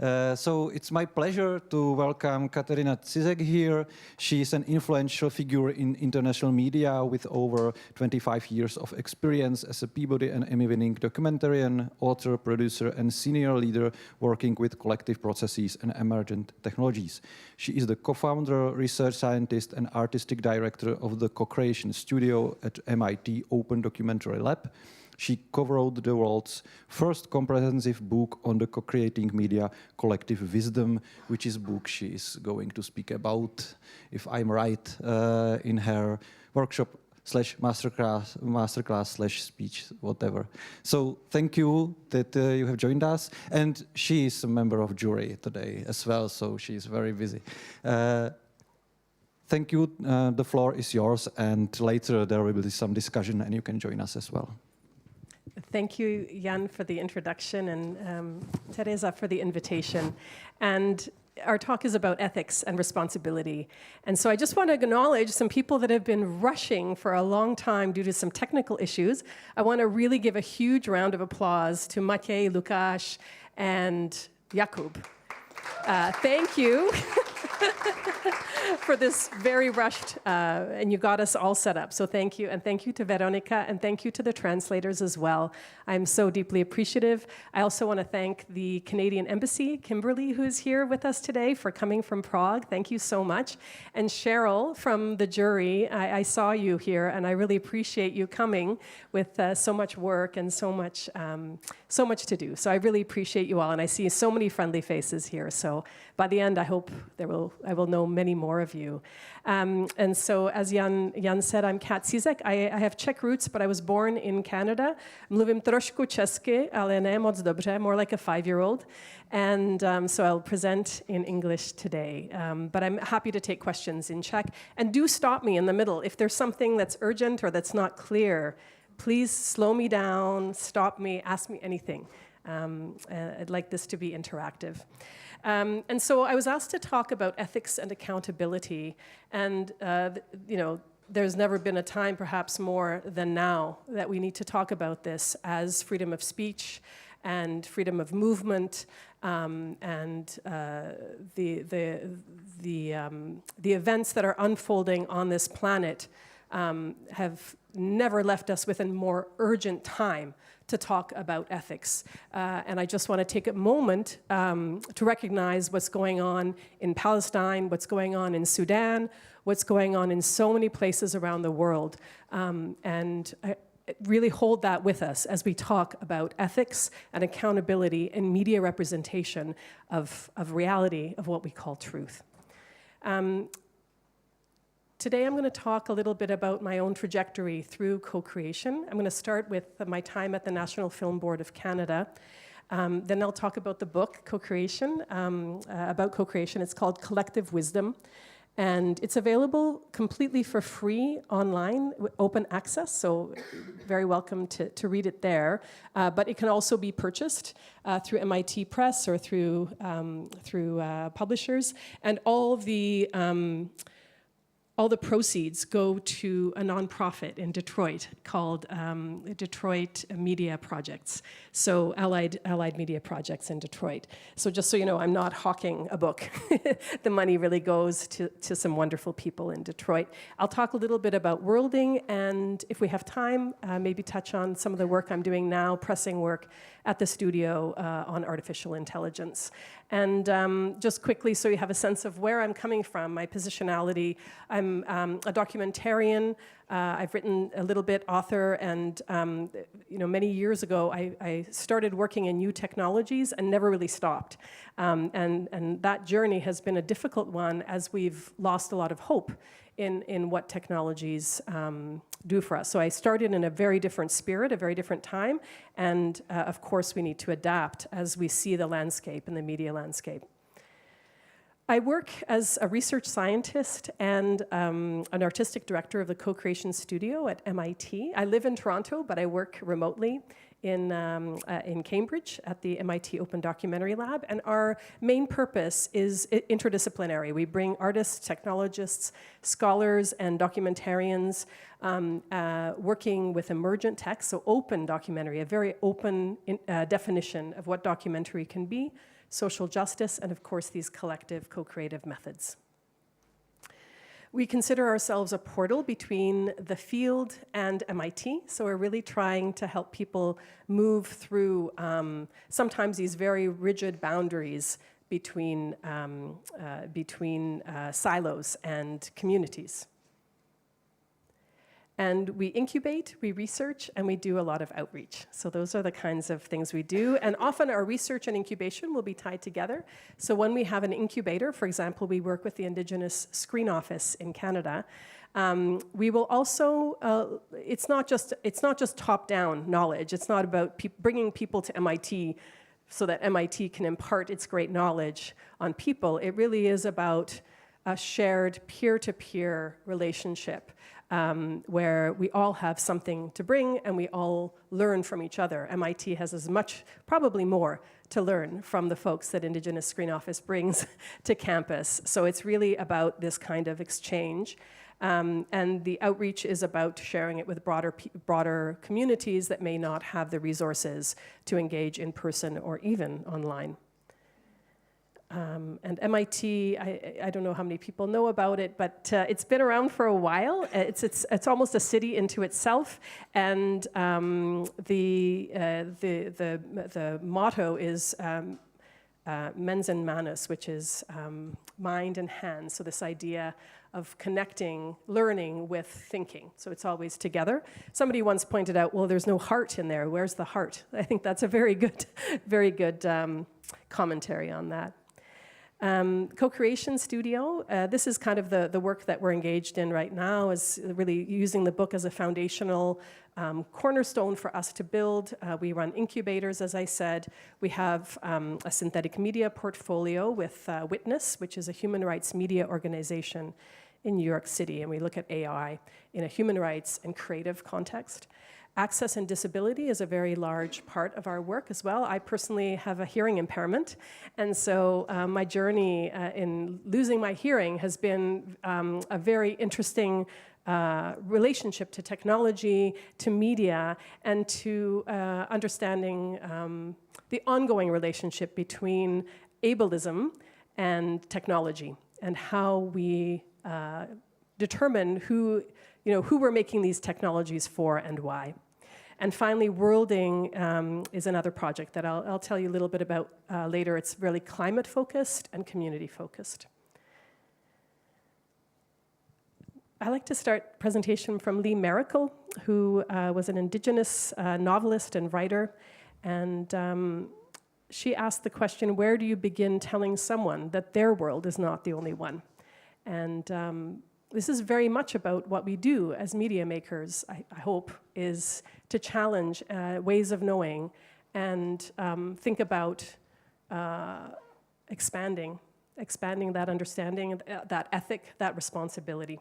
So it's my pleasure to welcome Katerina Cizek here. She is an influential figure in international media with over 25 years of experience as a Peabody and Emmy-winning documentarian, author, producer, and senior leader working with collective processes and emergent technologies. She is the co-founder, research scientist, and artistic director of the Co-Creation Studio at MIT Open Documentary Lab. She co-wrote the world's first comprehensive book on the co-creating media, Collective Wisdom, which is a book she is going to speak about, if I'm right, in her workshop / masterclass / speech, whatever. So thank you that you have joined us. And she is a member of jury today as well, so she is very busy. Thank you. The floor is yours, and later there will be some discussion, and you can join us as well. Thank you, Jan, for the introduction, and Teresa for the invitation. And our talk is about ethics and responsibility. And so I just want to acknowledge some people that have been rushing for a long time due to some technical issues. I want to really give a huge round of applause to Maciej, Lukasz, and Jakub. Thank you for this very rushed, and you got us all set up. So thank you, and thank you to Veronica, and thank you to the translators as well. I'm so deeply appreciative. I also want to thank the Canadian Embassy, Kimberly, who is here with us today, for coming from Prague. Thank you so much. And Cheryl from the jury, I saw you here, and I really appreciate you coming with so much work and so much to do. So I really appreciate you all, and I see so many friendly faces here. So by the end, I hope I will know many more of you. And so, as Jan said, I'm Kat Cizek. I have Czech roots, but I was born in Canada. Mluvím trošku česky, ale ne moc dobře, more like a 5-year-old. And so I'll present in English today. But I'm happy to take questions in Czech. And do stop me in the middle. If there's something that's urgent or that's not clear, please slow me down, stop me, ask me anything. I'd like this to be interactive. And so I was asked to talk about ethics and accountability, and there's never been a time, perhaps more than now, that we need to talk about this as freedom of speech and freedom of movement, and the events that are unfolding on this planet have never left us with a more urgent time to talk about ethics. And I just want to take a moment to recognize what's going on in Palestine, what's going on in Sudan, what's going on in so many places around the world. And really hold that with us as we talk about ethics and accountability and media representation of reality, of what we call truth. Today I'm going to talk a little bit about my own trajectory through co-creation. I'm going to start with my time at the National Film Board of Canada. Then I'll talk about the book, Co-Creation, about co-creation. It's called Collective Wisdom. And it's available completely for free online, open access, so very welcome to read it there. But it can also be purchased through MIT Press or through publishers. And all the proceeds go to a nonprofit in Detroit called Detroit Media Projects, so Allied Media Projects in Detroit. So just so you know, I'm not hawking a book. The money really goes to some wonderful people in Detroit. I'll talk a little bit about worlding, and if we have time, maybe touch on some of the work I'm doing now, pressing work at the studio on artificial intelligence. And just quickly, so you have a sense of where I'm coming from, my positionality. I'm a documentarian. I've written a little bit, author, and many years ago, I started working in new technologies and never really stopped. And that journey has been a difficult one as we've lost a lot of hope in what technologies do for us. So I started in a very different spirit, a very different time, and of course we need to adapt as we see the landscape and the media landscape. I work as a research scientist and an artistic director of the Co-Creation Studio at MIT. I live in Toronto, but I work remotely in Cambridge at the MIT Open Documentary Lab, and our main purpose is interdisciplinary. We bring artists, technologists, scholars, and documentarians working with emergent text, so open documentary, a very open definition of what documentary can be, social justice, and of course these collective co-creative methods. We consider ourselves a portal between the field and MIT, so we're really trying to help people move through sometimes these very rigid boundaries between silos and communities. And we incubate, we research, and we do a lot of outreach. So those are the kinds of things we do. And often our research and incubation will be tied together. So when we have an incubator, for example, we work with the Indigenous Screen Office in Canada. We will also, it's not just top-down knowledge. It's not about bringing people to MIT so that MIT can impart its great knowledge on people. It really is about a shared peer-to-peer relationship where we all have something to bring and we all learn from each other. MIT has as much, probably more, to learn from the folks that Indigenous Screen Office brings to campus. So it's really about this kind of exchange. And the outreach is about sharing it with broader communities that may not have the resources to engage in person or even online. And MIT, I don't know how many people know about it, but it's been around for a while. It's almost a city into itself, and the motto is mens and manus, which is mind and hands. So this idea of connecting learning with thinking. So it's always together. Somebody once pointed out, well, there's no heart in there. Where's the heart? I think that's a very good commentary on that. Co-creation studio, this is kind of the work that we're engaged in right now, is really using the book as a foundational cornerstone for us to build. We run incubators, as I said. We have a synthetic media portfolio with Witness, which is a human rights media organization in New York City, and we look at AI in a human rights and creative context. Access and disability is a very large part of our work as well. I personally have a hearing impairment, and so my journey in losing my hearing has been a very interesting relationship to technology, to media, and to understanding the ongoing relationship between ableism and technology, and how we determine who we're making these technologies for and why. And finally, worlding is another project that I'll tell you a little bit about later. It's really climate-focused and community-focused. I like to start presentation from Lee Maracle, who was an Indigenous novelist and writer. And she asked the question, where do you begin telling someone that their world is not the only one? And this is very much about what we do as media makers, I hope, is to challenge ways of knowing and think about expanding that understanding, that ethic, that responsibility.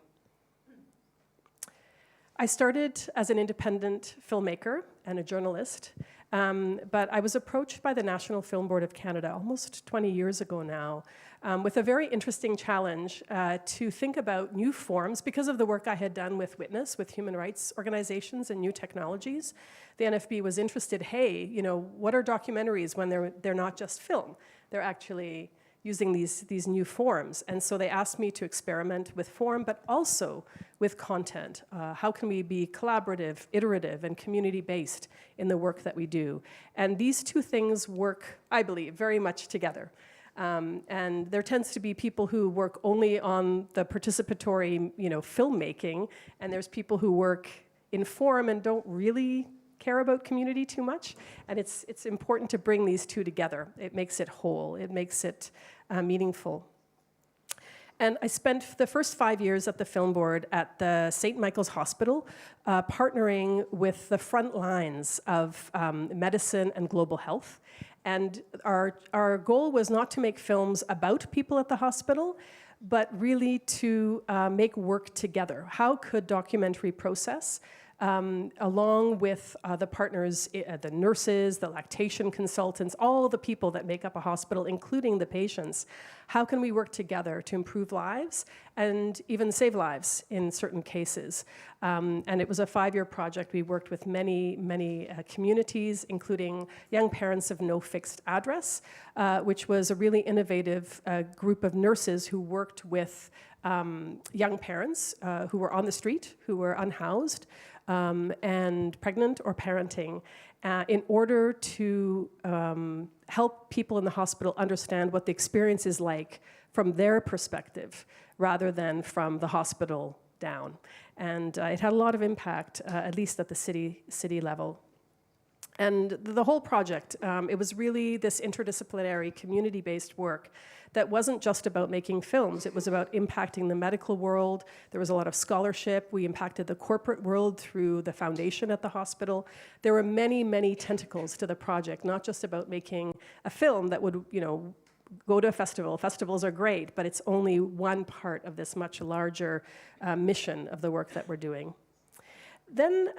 I started as an independent filmmaker and a journalist, but I was approached by the National Film Board of Canada almost 20 years ago now with a very interesting challenge to think about new forms because of the work I had done with Witness, with human rights organizations and new technologies. The NFB was interested, hey, what are documentaries when they're not just film? They're actually using these new forms. And so they asked me to experiment with form, but also with content. How can we be collaborative, iterative, and community-based in the work that we do? And these two things work, I believe, very much together. And there tends to be people who work only on the participatory, filmmaking, and there's people who work in form and don't really care about community too much. And it's important to bring these two together. It makes it whole. It makes it meaningful. And I spent the first 5 years at the Film Board at the St. Michael's Hospital, partnering with the front lines of medicine and global health. And our goal was not to make films about people at the hospital, but really to make work together. How could documentary process along with the partners, the nurses, the lactation consultants, all the people that make up a hospital, including the patients. How can we work together to improve lives and even save lives in certain cases? And it was a 5-year project. We worked with many communities, including Young Parents of No Fixed Address, which was a really innovative group of nurses who worked with young parents who were on the street, who were unhoused, and pregnant or parenting, in order to help people in the hospital understand what the experience is like from their perspective, rather than from the hospital down. And it had a lot of impact, at least at the city level. And the whole project, it was really this interdisciplinary, community-based work that wasn't just about making films. It was about impacting the medical world. There was a lot of scholarship. We impacted the corporate world through the foundation at the hospital. There were many tentacles to the project, not just about making a film that would, go to a festival. Festivals are great, but it's only one part of this much larger mission of the work that we're doing. Then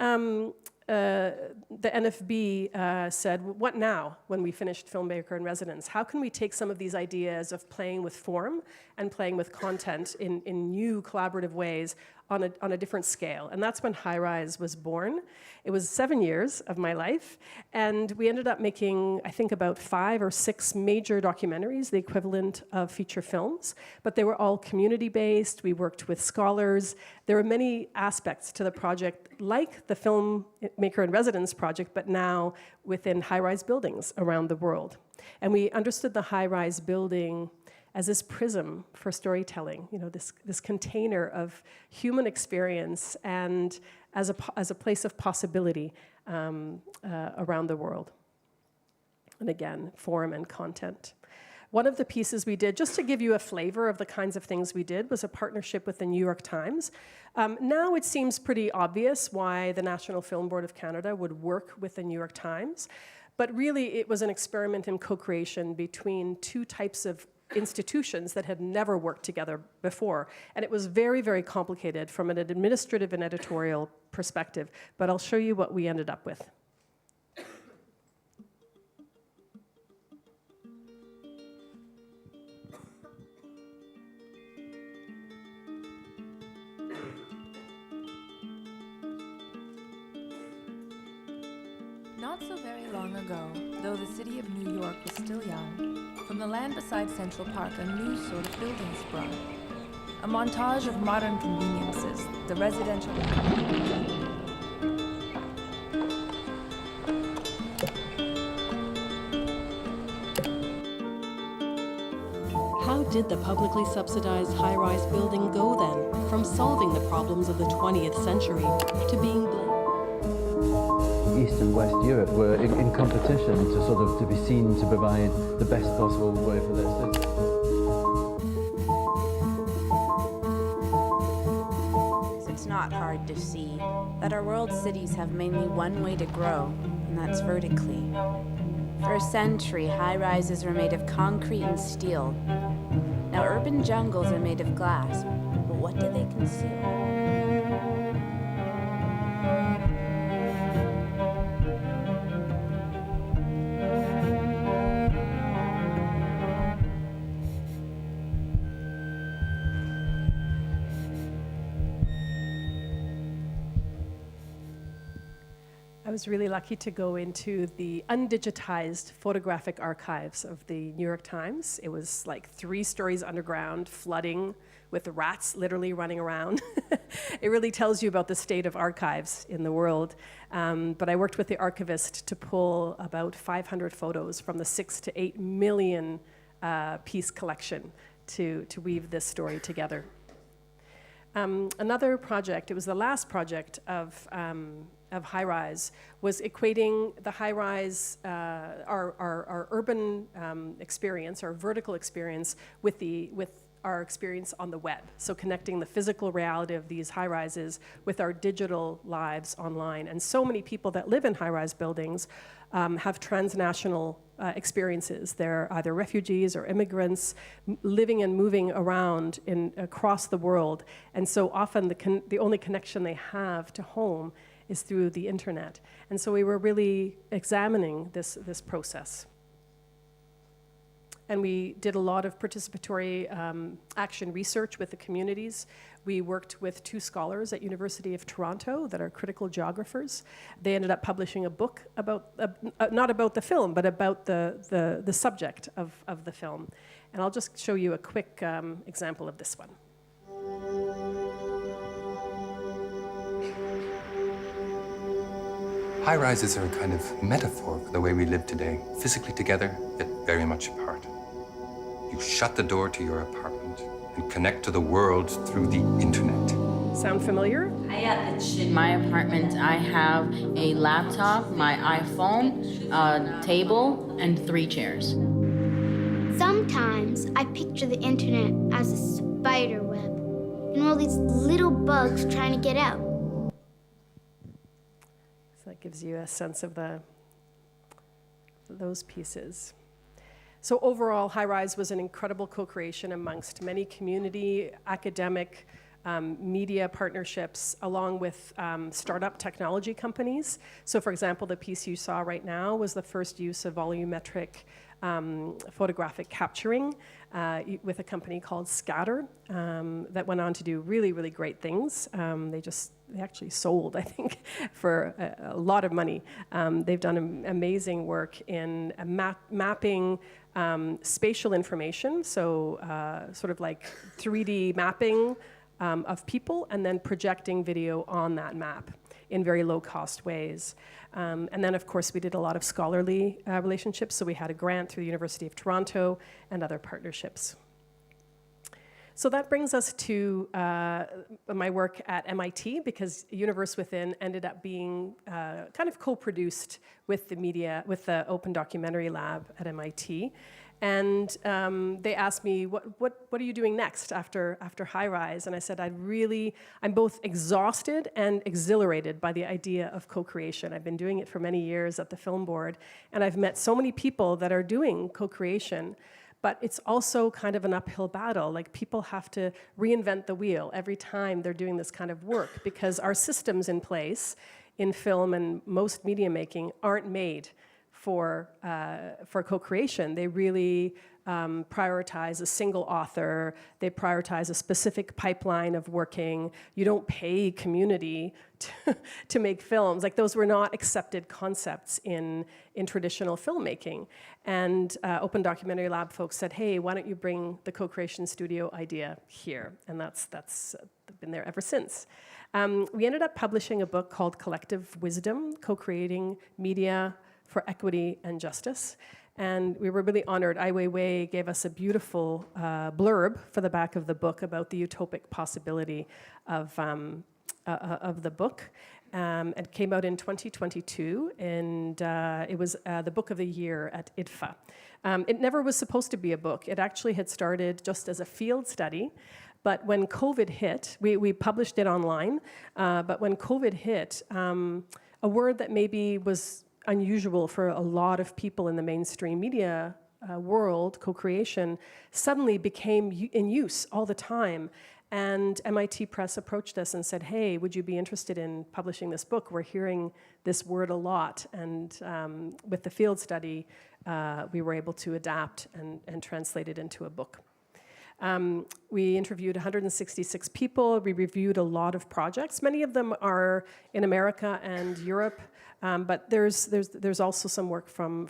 the NFB said, what now when we finished Filmmaker in Residence? How can we take some of these ideas of playing with form and playing with content in new collaborative ways on a different scale? And that's when High Rise was born. It was 7 years of my life, and we ended up making, I think, about 5 or 6 major documentaries, the equivalent of feature films, but they were all community-based. We worked with scholars. There were many aspects to the project, like the Filmmaker in Residence project, but now within high-rise buildings around the world. And we understood the high-rise building as this prism for storytelling, this container of human experience and as a place of possibility around the world. And again, form and content. One of the pieces we did, just to give you a flavor of the kinds of things we did, was a partnership with the New York Times. Now it seems pretty obvious why the National Film Board of Canada would work with the New York Times, but really it was an experiment in co-creation between 2 types of institutions that had never worked together before. And it was very complicated from an administrative and editorial perspective, but I'll show you what we ended up with. Not so very long ago, though the city of New York was still young, from the land beside Central Park a new sort of building sprung. A montage of modern conveniences, the residential... How did the publicly subsidized high-rise building go then, from solving the problems of the 20th century to being blamed? East and West Europe were in competition to be seen to provide the best possible way for their citizens. It's not hard to see that our world cities have mainly one way to grow, and that's vertically. For a century, high-rises were made of concrete and steel. Now urban jungles are made of glass, but what do they conceal? I was really lucky to go into the undigitized photographic archives of the New York Times. It was like 3 stories underground, flooding, with rats literally running around. It really tells you about the state of archives in the world. But I worked with the archivist to pull about 500 photos from the 6 to 8 million piece collection to weave this story together. Another project, it was the last project of High Rise, was equating the High Rise, our urban experience, our vertical experience, with our experience on the web. So connecting the physical reality of these high rises with our digital lives online. And so many people that live in high rise buildings have transnational experiences. They're either refugees or immigrants living and moving around across the world. And so often the only connection they have to home is through the internet. And so we were really examining this process. And we did a lot of participatory action research with the communities. We worked with 2 scholars at University of Toronto that are critical geographers. They ended up publishing a book about, not about the film, but about the subject of the film. And I'll just show you a quick example of this one. High-rises are a kind of metaphor for the way we live today, physically together, yet very much apart. You shut the door to your apartment and connect to the world through the internet. Sound familiar? In my apartment, I have a laptop, my iPhone, a table, and 3 chairs. Sometimes I picture the internet as a spider web and all these little bugs trying to get out. So that gives you a sense of those pieces. So overall, High Rise was an incredible co-creation amongst many community, academic, media partnerships, along with startup technology companies. So for example, the piece you saw right now was the first use of volumetric photographic capturing with a company called Scatter that went on to do really, really great things. They actually sold, I think, for a lot of money. They've done amazing work in mapping spatial information, so sort of like 3D mapping of people, and then projecting video on that map in very low-cost ways. And then, of course, we did a lot of scholarly relationships, so we had a grant through the University of Toronto and other partnerships. So that brings us to my work at MIT, because Universe Within ended up being kind of co-produced with the Open Documentary Lab at MIT. And they asked me, what are you doing next after High Rise? And I said, I'm both exhausted and exhilarated by the idea of co-creation. I've been doing it for many years at the Film Board, and I've met so many people that are doing co-creation. But it's also kind of an uphill battle. Like, people have to reinvent the wheel every time they're doing this kind of work, because our systems in place in film and most media making aren't made for co-creation. They really prioritize a single author. They prioritize a specific pipeline of working. You don't pay community to make films. Like, those were not accepted concepts in traditional filmmaking. And Open Documentary Lab folks said, hey, why don't you bring the co-creation studio idea here? And that's been there ever since. We ended up publishing a book called Collective Wisdom, Co-Creating Media for Equity and Justice. And we were really honored. Ai Weiwei gave us a beautiful blurb for the back of the book about the utopic possibility of the book. It came out in 2022, and it was the book of the year at IDFA. It never was supposed to be a book. It actually had started just as a field study. But when COVID hit, we published it online, but when COVID hit, a word that maybe was unusual for a lot of people in the mainstream media world, co-creation, suddenly became in use all the time. And MIT Press approached us and said, hey, would you be interested in publishing this book? We're hearing this word a lot. And with the field study, we were able to adapt and translate it into a book. We interviewed 166 people. We reviewed a lot of projects. Many of them are in America and Europe, but there's also some work from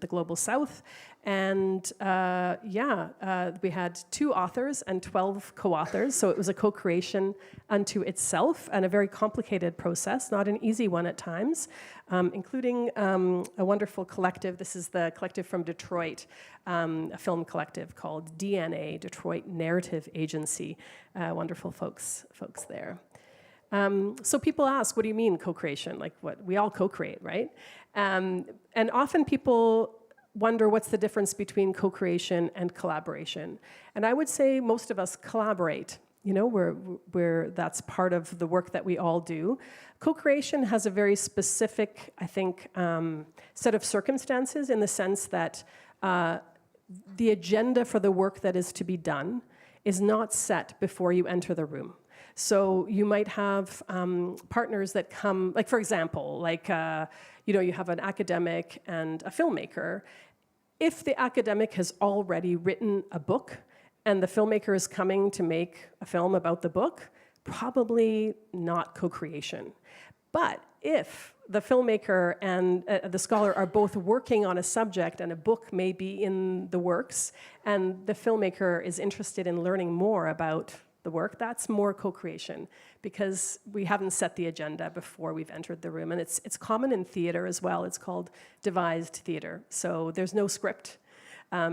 the Global South. And we had 2 authors and 12 co-authors, so it was a co-creation unto itself, and a very complicated process, not an easy one at times, including a wonderful collective. This is the collective from Detroit, a film collective called DNA, Detroit Narrative Agency. Wonderful folks there. So people ask, what do you mean co-creation? Like, what? We all co-create, right? And often people wonder what's the difference between co-creation and collaboration. And I would say most of us collaborate. You know, where that's part of the work that we all do. Co-creation has a very specific, I think, set of circumstances, in the sense that the agenda for the work that is to be done is not set before you enter the room. So you might have partners that come, like for example, like you have an academic and a filmmaker. If the academic has already written a book and the filmmaker is coming to make a film about the book, probably not co-creation. But if the filmmaker and the scholar are both working on a subject and a book may be in the works, and the filmmaker is interested in learning more about the work, that's more co-creation, because we haven't set the agenda before we've entered the room. And it's common in theater as well. It's called devised theater. So there's no script.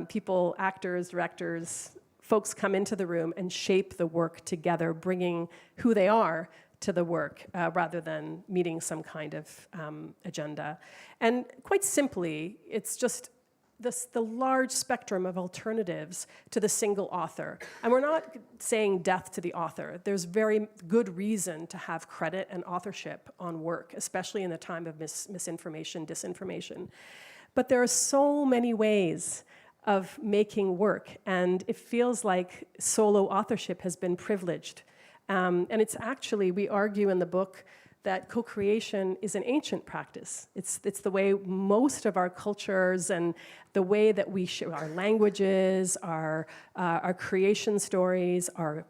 People, actors, directors, folks come into the room and shape the work together, bringing who they are to the work rather than meeting some kind of agenda. And quite simply, it's just the large spectrum of alternatives to the single author. And we're not saying death to the author. There's very good reason to have credit and authorship on work, especially in the time of misinformation, disinformation. But there are so many ways of making work, and it feels like solo authorship has been privileged. And it's actually, we argue in the book, that co-creation is an ancient practice. It's the way most of our cultures and the way that we our languages, our creation stories, our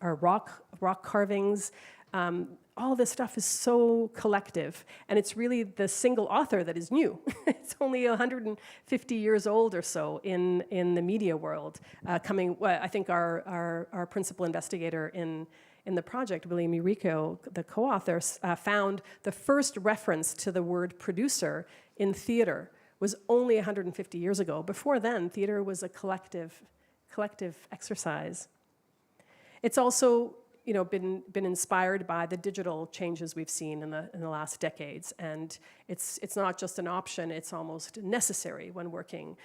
rock carvings, all this stuff is so collective, and it's really the single author that is new. It's only 150 years old or so in the media world. I think our principal investigator in the project, William Urico, the co-author, found the first reference to the word producer in theater was only 150 years ago. Before then, theater was a collective exercise. It's also been inspired by the digital changes we've seen in the last decades, and it's not just an option, it's almost necessary when working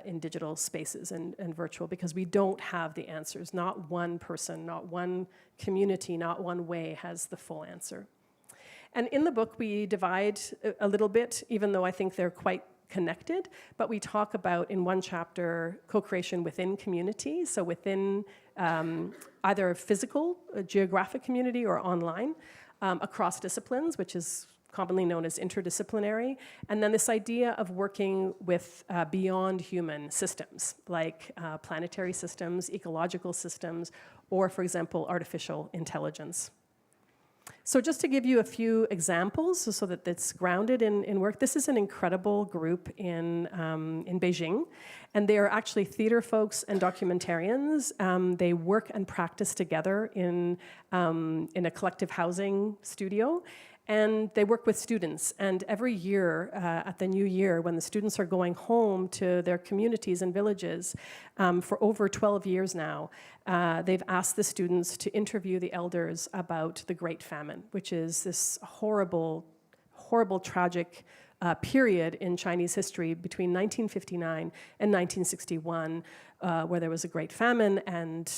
in digital spaces and virtual, because we don't have the answers. Not one person, not one community, not one way has the full answer. And in the book we divide a little bit, even though I think they're quite connected, but we talk about in one chapter co-creation within community, so within either a physical, a geographic community, or online, across disciplines, which is commonly known as interdisciplinary, and then this idea of working with beyond human systems, like planetary systems, ecological systems, or, for example, artificial intelligence. So just to give you a few examples so that it's grounded in work, this is an incredible group in Beijing, and they are actually theater folks and documentarians. They work and practice together in a collective housing studio, and they work with students. And every year, at the new year, when the students are going home to their communities and villages, for over 12 years now, they've asked the students to interview the elders about the Great Famine, which is this horrible, tragic period in Chinese history between 1959 and 1961, where there was a Great Famine and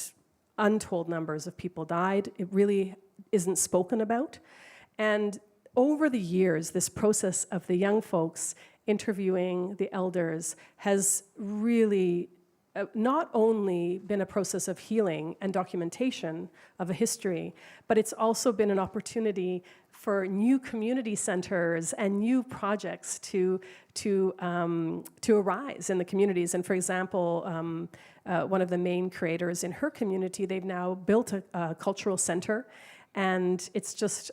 untold numbers of people died. It really isn't spoken about. And over the years, this process of the young folks interviewing the elders has really not only been a process of healing and documentation of a history, but it's also been an opportunity for new community centers and new projects to arise in the communities. And for example, one of the main creators in her community, they've now built a cultural center, and it's just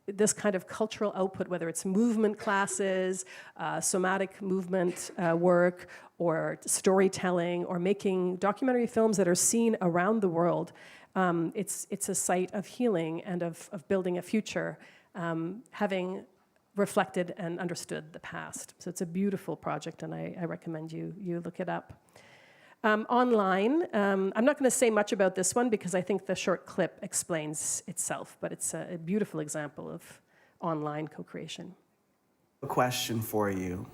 this kind of cultural output, whether it's movement classes, somatic movement work, or storytelling, or making documentary films that are seen around the world. It's a site of healing and of building a future, having reflected and understood the past. So it's a beautiful project, and I recommend you look it up. Online, I'm not going to say much about this one because I think the short clip explains itself, but it's a beautiful example of online co-creation. A question for you.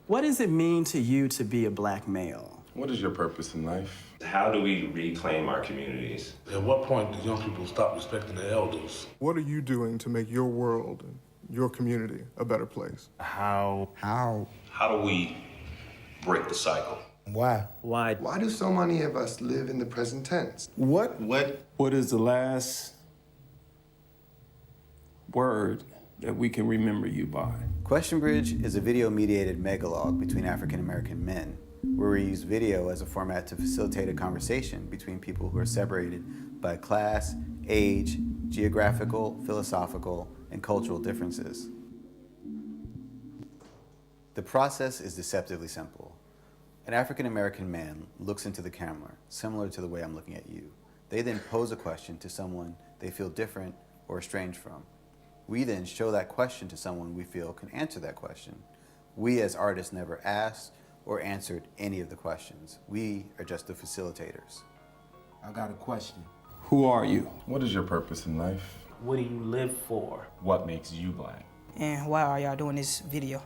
What does it mean to you to be a Black male? What is your purpose in life? How do we reclaim our communities? At what point do young people stop respecting the elders? What are you doing to make your world and your community a better place? How do we break the cycle? Why? Why? Why do so many of us live in the present tense? What is the last word that we can remember you by? Question Bridge is a video-mediated megalogue between African-American men, where we use video as a format to facilitate a conversation between people who are separated by class, age, geographical, philosophical, and cultural differences. The process is deceptively simple. An African-American man looks into the camera, similar to the way I'm looking at you. They then pose a question to someone they feel different or estranged from. We then show that question to someone we feel can answer that question. We as artists never asked or answered any of the questions. We are just the facilitators. I got a question. Who are you? What is your purpose in life? What do you live for? What makes you black? And why are y'all doing this video?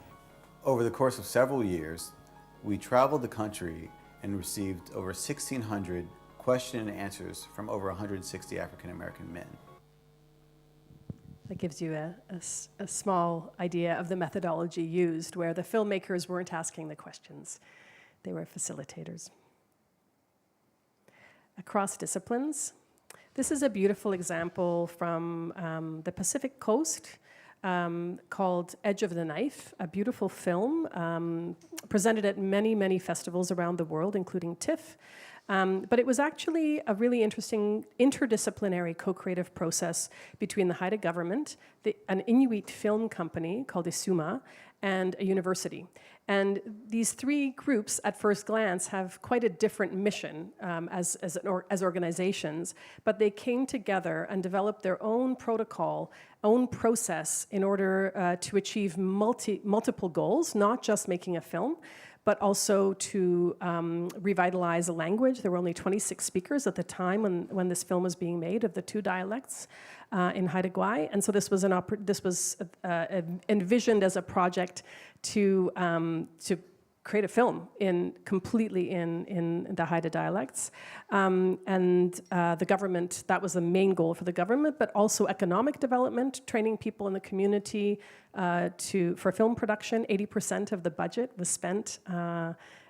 Over the course of several years, we traveled the country and received over 1,600 question and answers from over 160 African-American men. That gives you a small idea of the methodology used, where the filmmakers weren't asking the questions. They were facilitators. Across disciplines, this is a beautiful example from the Pacific Coast called Edge of the Knife, a beautiful film presented at many, many festivals around the world, including TIFF. But it was actually a really interesting interdisciplinary co-creative process between the Haida government, an Inuit film company called Isuma, and a university. And these three groups, at first glance, have quite a different mission as organizations, but they came together and developed their own protocol, own process in order to achieve multiple goals, not just making a film, but also to revitalize a language. There were only 26 speakers at the time when this film was being made of the two dialects in Haida Gwaii. And so this was envisioned as a project to create a film completely in the Haida dialects. The government, that was the main goal for the government, but also economic development, training people in the community for film production. 80% of the budget was spent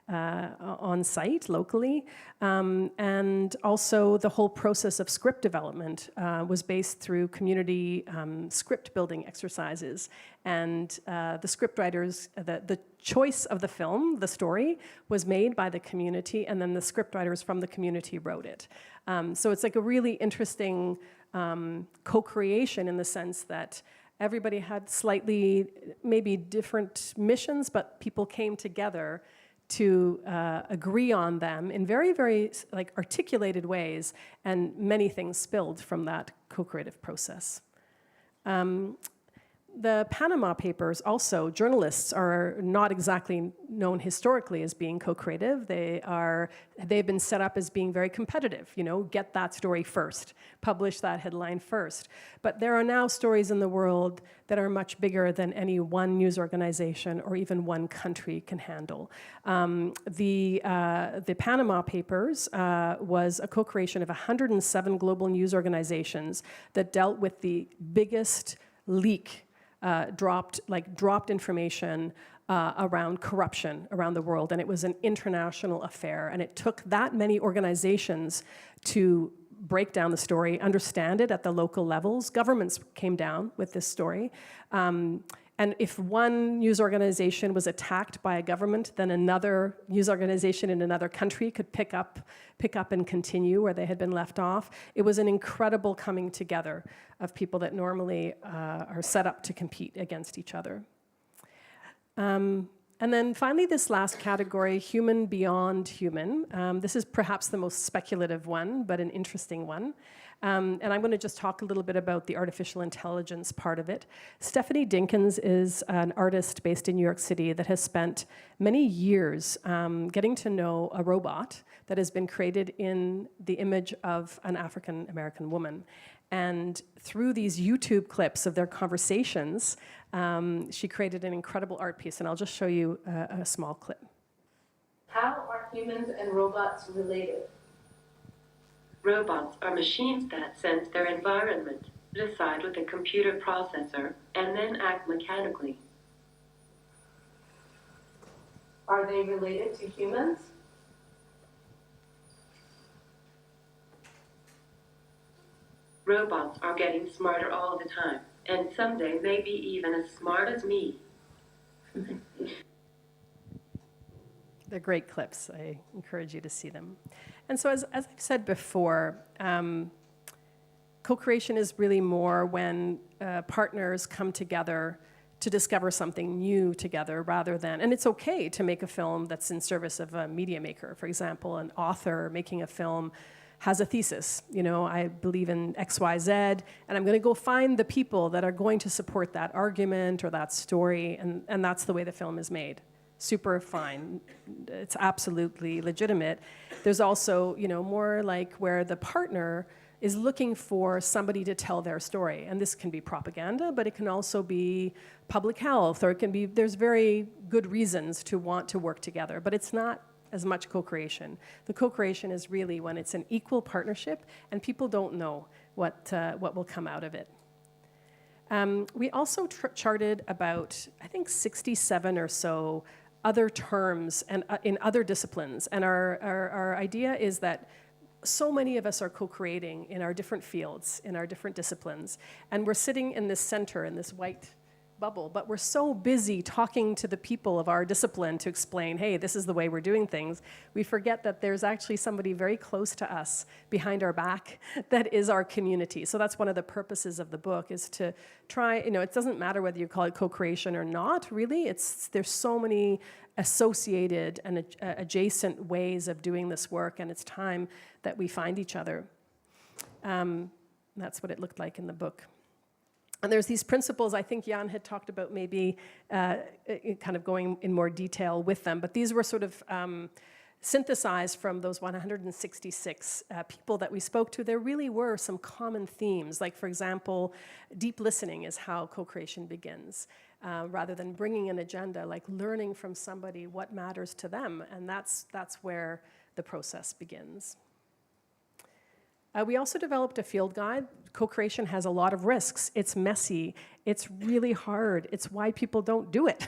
on site locally. And also the whole process of script development was based through community script building exercises. And the scriptwriters, the choice of the film, the story, was made by the community, and then the scriptwriters from the community wrote it. So it's like a really interesting co-creation in the sense that everybody had slightly maybe different missions, but people came together to agree on them in very, very articulated ways, and many things spilled from that co-creative process. The Panama Papers also, journalists are not exactly known historically as being co-creative. They've been set up as being very competitive, get that story first, publish that headline first. But there are now stories in the world that are much bigger than any one news organization or even one country can handle. The Panama Papers was a co-creation of 107 global news organizations that dealt with the biggest leak, dropped information around corruption around the world, and it was an international affair, and it took that many organizations to break down the story, understand it at the local levels. Governments came down with this story. And if one news organization was attacked by a government, then another news organization in another country could pick up and continue where they had been left off. It was an incredible coming together of people that normally are set up to compete against each other. And then finally, this last category, human beyond human. This is perhaps the most speculative one, but an interesting one. And I'm going to just talk a little bit about the artificial intelligence part of it. Stephanie Dinkins is an artist based in New York City that has spent many years getting to know a robot that has been created in the image of an African-American woman. And through these YouTube clips of their conversations, she created an incredible art piece. And I'll just show you a small clip. How are humans and robots related? Robots are machines that sense their environment, decide with a computer processor, and then act mechanically. Are they related to humans? Robots are getting smarter all the time, and someday maybe even as smart as me. They're great clips. I encourage you to see them. And so as I've said before, co-creation is really more when partners come together to discover something new together rather than, and it's okay to make a film that's in service of a media maker. For example, an author making a film has a thesis. You know, I believe in XYZ, and I'm going to go find the people that are going to support that argument or that story, and that's the way the film is made. Super fine. It's absolutely legitimate. There's also, you know, more like where the partner is looking for somebody to tell their story. And this can be propaganda, but it can also be public health, or it can be, there's very good reasons to want to work together, but it's not as much co-creation. The co-creation is really when it's an equal partnership and people don't know what will come out of it. We also charted about, I think, 67 or so other terms and in other disciplines. And our idea is that so many of us are co-creating in our different fields, in our different disciplines. And we're sitting in this center, in this white bubble, but we're so busy talking to the people of our discipline to explain, hey, this is the way we're doing things, we forget that there's actually somebody very close to us behind our back that is our community. So that's one of the purposes of the book, is to try, you know, it doesn't matter whether you call it co-creation or not, really. There's so many associated and adjacent ways of doing this work, and it's time that we find each other. That's what it looked like in the book. And there's these principles, I think Jan had talked about maybe kind of going in more detail with them, but these were sort of synthesized from those 166 people that we spoke to. There really were some common themes, like, for example, deep listening is how co-creation begins. Rather than bringing an agenda, like learning from somebody what matters to them, and that's where the process begins. We also developed a field guide. Co-creation has a lot of risks. It's messy. It's really hard. It's why people don't do it,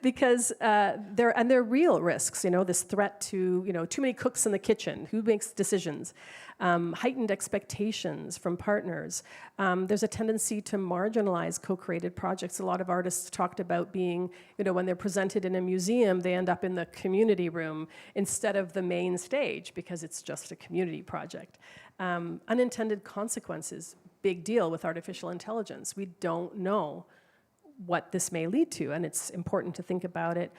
because they're real risks. You know, this threat to, you know, too many cooks in the kitchen. Who makes decisions? Heightened expectations from partners. There's a tendency to marginalize co-created projects. A lot of artists talked about being, you know, when they're presented in a museum, they end up in the community room instead of the main stage because it's just a community project. Unintended consequences, big deal with artificial intelligence. We don't know what this may lead to, and it's important to think about it.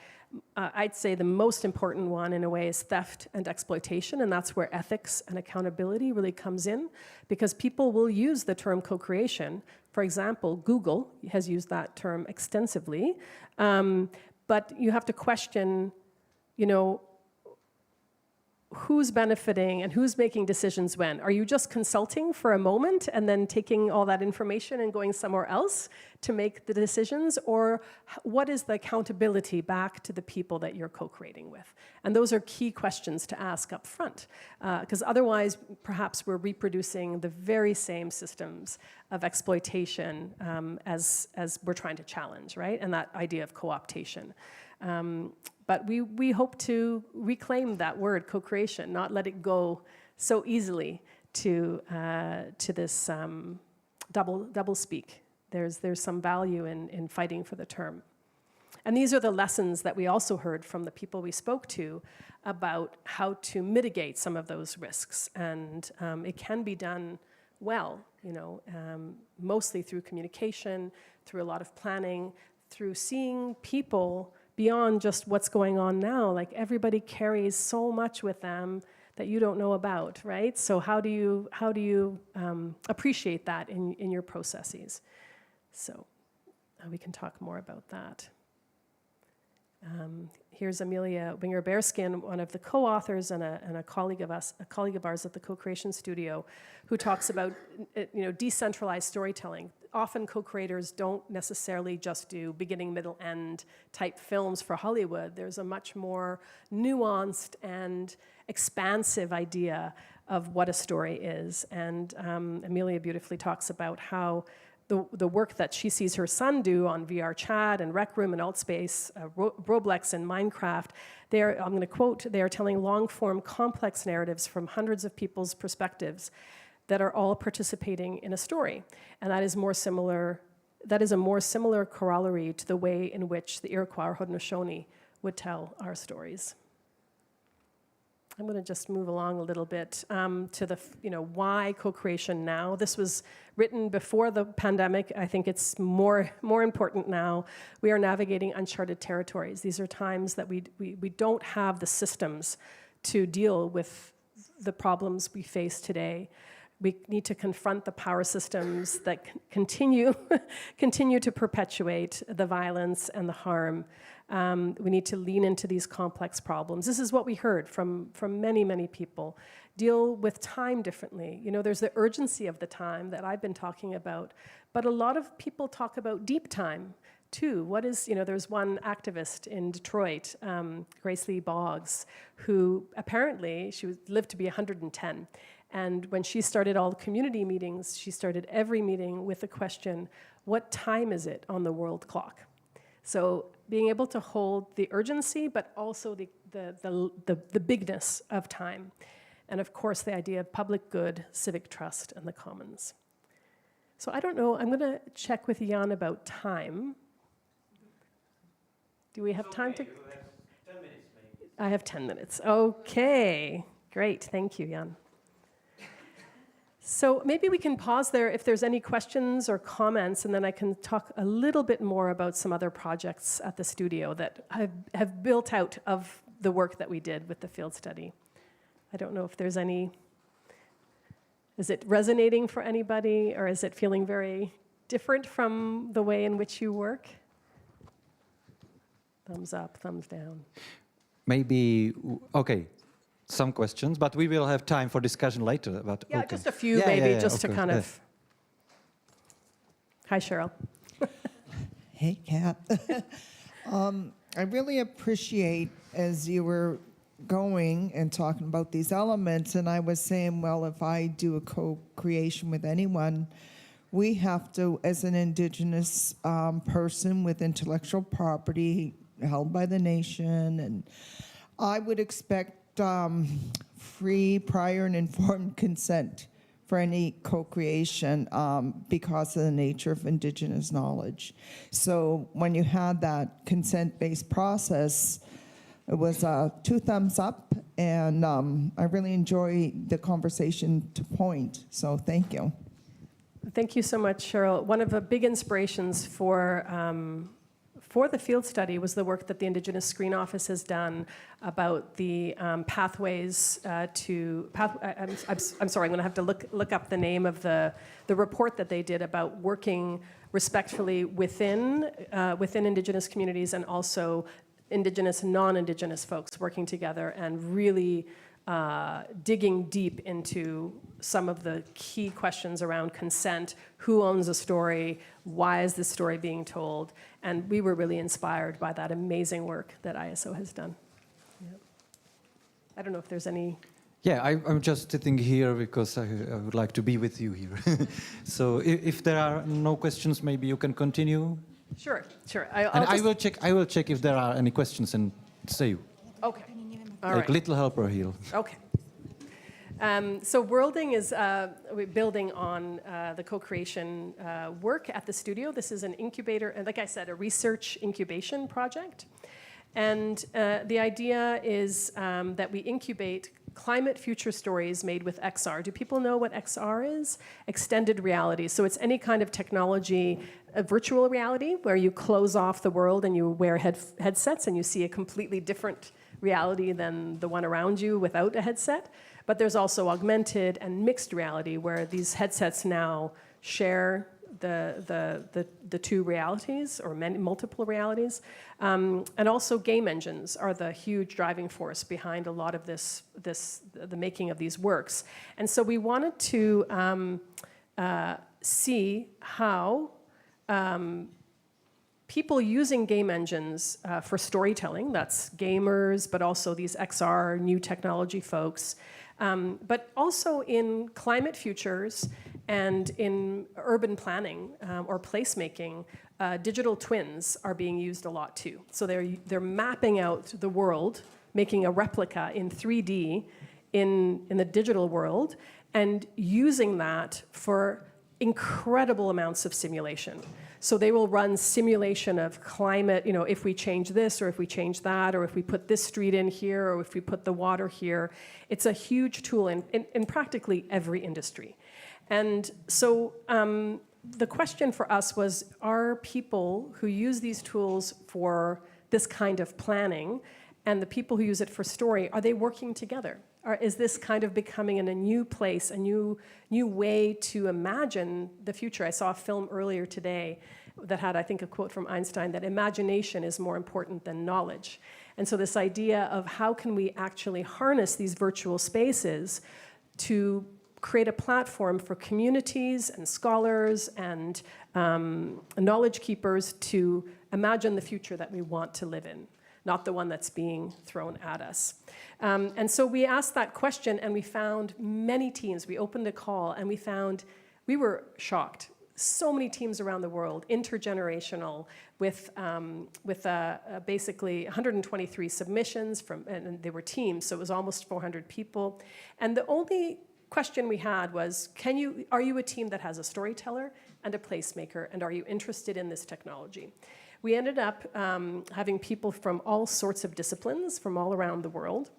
I'd say the most important one, in a way, is theft and exploitation, and that's where ethics and accountability really comes in, because people will use the term co-creation. For example, Google has used that term extensively, but you have to question, you know, who's benefiting and who's making decisions when? Are you just consulting for a moment and then taking all that information and going somewhere else to make the decisions? Or what is the accountability back to the people that you're co-creating with? And those are key questions to ask up front, because otherwise, perhaps we're reproducing the very same systems of exploitation as we're trying to challenge, right? And that idea of co-optation. But we hope to reclaim that word, co-creation, not let it go so easily to this double speak. There's some value in fighting for the term. And these are the lessons that we also heard from the people we spoke to about how to mitigate some of those risks. And it can be done well, you know, mostly through communication, through a lot of planning, through seeing people beyond just what's going on now. Like, everybody carries so much with them that you don't know about, right? So how do you appreciate that in your processes? So we can talk more about that. Here's Amelia Winger-Bearskin, one of the co-authors and a colleague of ours at the Co-Creation Studio, who talks about, you know, decentralized storytelling. Often co-creators don't necessarily just do beginning, middle, end type films for Hollywood. There's a much more nuanced and expansive idea of what a story is. And Amelia beautifully talks about how the work that she sees her son do on VR Chat and Rec Room and Altspace, Roblox and Minecraft, I'm going to quote, they are telling long-form complex narratives from hundreds of people's perspectives. that are all participating in a story. And that is more similar, that is a more similar corollary to the way in which the Iroquois or Haudenosaunee would tell our stories. I'm going to just move along a little bit to the, why co-creation now? This was written before the pandemic. I think it's more important now. We are navigating uncharted territories. These are times that we don't have the systems to deal with the problems we face today. We need to confront the power systems that continue to perpetuate the violence and the harm. We need to lean into these complex problems. This is what we heard from many, many people. Deal with time differently. There's the urgency of the time that I've been talking about, but a lot of people talk about deep time too. There's one activist in Detroit, Grace Lee Boggs, who apparently, she lived to be 110. And when she started all the community meetings, she started every meeting with the question, what time is it on the world clock? So being able to hold the urgency, but also the bigness of time. And of course, the idea of public good, civic trust, and the commons. So I don't know, I'm going to check with Jan about time. Do we have time to? You have 10 minutes, maybe. I have 10 minutes. Okay, great. Thank you, Jan. So maybe we can pause there if there's any questions or comments, and then I can talk a little bit more about some other projects at the studio that have built out of the work that we did with the field study. I don't know if there's any. Is it resonating for anybody, or is it feeling very different from the way in which you work? Thumbs up, thumbs down. Maybe, okay, some questions, but we will have time for discussion later. But yeah, okay. Just a few just to kind of. Hi, Cheryl. Hey, Kat. I really appreciate as you were going and talking about these elements, and I was saying, well, if I do a co-creation with anyone, we have to, as an Indigenous person with intellectual property held by the nation, and I would expect free, prior, and informed consent for any co-creation because of the nature of Indigenous knowledge. So when you had that consent-based process, it was 2 thumbs up, and I really enjoy the conversation to point, so thank you. Thank you so much, Cheryl. One of the big inspirations for the field study was the work that the Indigenous Screen Office has done about the pathways to. I'm sorry, I'm going to have to look up the name of the report that they did about working respectfully within Indigenous communities and also Indigenous and non-Indigenous folks working together and really digging deep into some of the key questions around consent, who owns a story, why is this story being told, and we were really inspired by that amazing work that ISO has done. Yeah. I don't know if there's any... Yeah, I'm just sitting here because I would like to be with you here. So if there are no questions, maybe you can continue. Sure. I will check if there are any questions and say you. Okay. All like right. little helper here. Okay. So Worlding is building on the co-creation work at the studio. This is an incubator, and like I said, a research incubation project. And the idea is that we incubate climate future stories made with XR. Do people know what XR is? Extended reality. So it's any kind of technology, a virtual reality, where you close off the world and you wear headsets and you see a completely different reality than the one around you without a headset. But there's also augmented and mixed reality, where these headsets now share the two realities or multiple realities. And also game engines are the huge driving force behind a lot of the making of these works. And so we wanted to see how people using game engines for storytelling, that's gamers, but also these XR, new technology folks, but also in climate futures and in urban planning or placemaking, digital twins are being used a lot too. So they're mapping out the world, making a replica in 3D in the digital world, and using that for incredible amounts of simulation. So they will run simulation of climate, if we change this, or if we change that, or if we put this street in here, or if we put the water here. It's a huge tool in practically every industry. And so the question for us was, are people who use these tools for this kind of planning and the people who use it for story, are they working together? Or is this kind of becoming in a new place, a new way to imagine the future? I saw a film earlier today that had, I think, a quote from Einstein that imagination is more important than knowledge. And so this idea of how can we actually harness these virtual spaces to create a platform for communities and scholars and knowledge keepers to imagine the future that we want to live in, not the one that's being thrown at us. And so we asked that question, and we found many teams. We opened a call, and we were shocked. So many teams around the world, intergenerational, with basically 123 submissions and they were teams, so it was almost 400 people. And the only question we had was, are you a team that has a storyteller and a placemaker, and are you interested in this technology? We ended up having people from all sorts of disciplines from all around the world.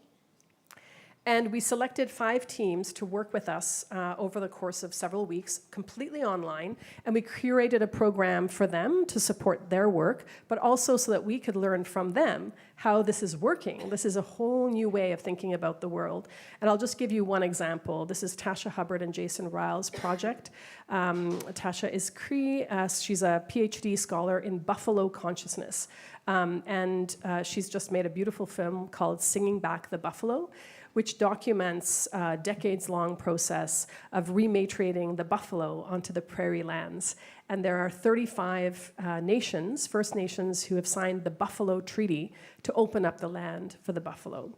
And we selected 5 teams to work with us over the course of several weeks, completely online. And we curated a program for them to support their work, but also so that we could learn from them how this is working. This is a whole new way of thinking about the world. And I'll just give you one example. This is Tasha Hubbard and Jason Ryle's project. Tasha is Cree. She's a PhD scholar in Buffalo consciousness. And she's just made a beautiful film called Singing Back the Buffalo, which documents a decades-long process of rematriating the buffalo onto the prairie lands. And there are 35 nations, First Nations, who have signed the Buffalo Treaty to open up the land for the buffalo.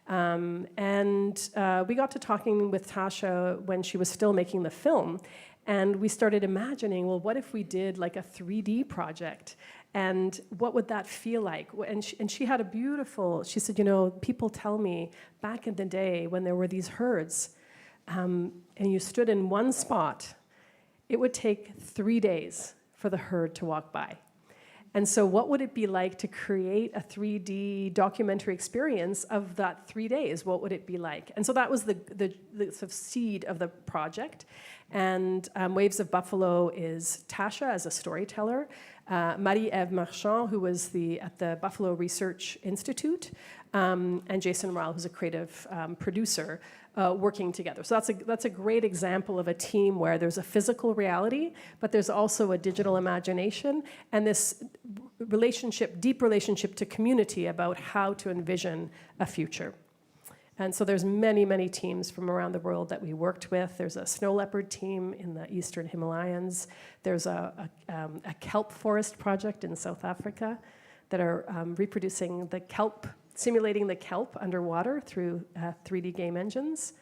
We got to talking with Tasha when she was still making the film, and we started imagining, well, what if we did like a 3D project? And what would that feel like? And she had she said, people tell me back in the day when there were these herds and you stood in one spot, it would take 3 days for the herd to walk by. And so what would it be like to create a 3D documentary experience of that 3 days? What would it be like? And so that was the sort of seed of the project. And Waves of Buffalo is Tasha as a storyteller, Marie-Ève Marchand, who was at the Buffalo Research Institute, and Jason Ryle, who's a creative producer, working together. So that's a great example of a team where there's a physical reality, but there's also a digital imagination and this deep relationship to community about how to envision a future. And so there's many, many teams from around the world that we worked with. There's a snow leopard team in the Eastern Himalayas. There's a kelp forest project in South Africa that are reproducing the kelp, simulating the kelp underwater through 3D game engines.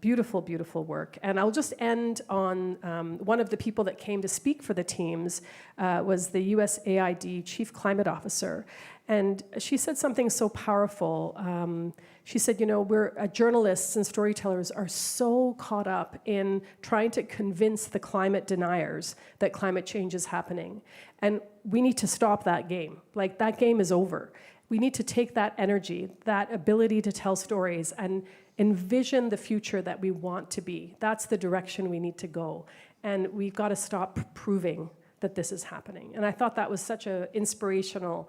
Beautiful, beautiful work. And I'll just end on one of the people that came to speak for the teams was the USAID Chief Climate Officer. And she said something so powerful. She said, we're journalists and storytellers are so caught up in trying to convince the climate deniers that climate change is happening. And we need to stop that game. Like, that game is over. We need to take that energy, that ability to tell stories, and envision the future that we want to be. That's the direction we need to go. And we've got to stop proving that this is happening. And I thought that was such an inspirational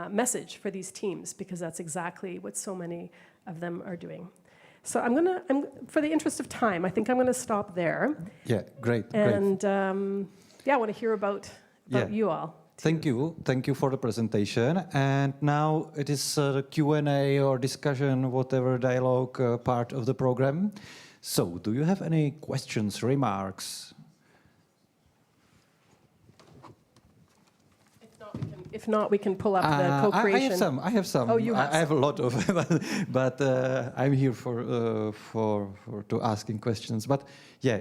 message for these teams, because that's exactly what so many of them are doing. So for the interest of time, I think I'm going to stop there. Yeah, great. And I want to hear about you all. Thank you for the presentation. And now it is the Q&A or discussion, whatever dialogue part of the program. So, do you have any questions, remarks? If not, we can pull up the co-creation. I have some. Oh, you have some. I have a lot of, but I'm here to asking questions. But yeah,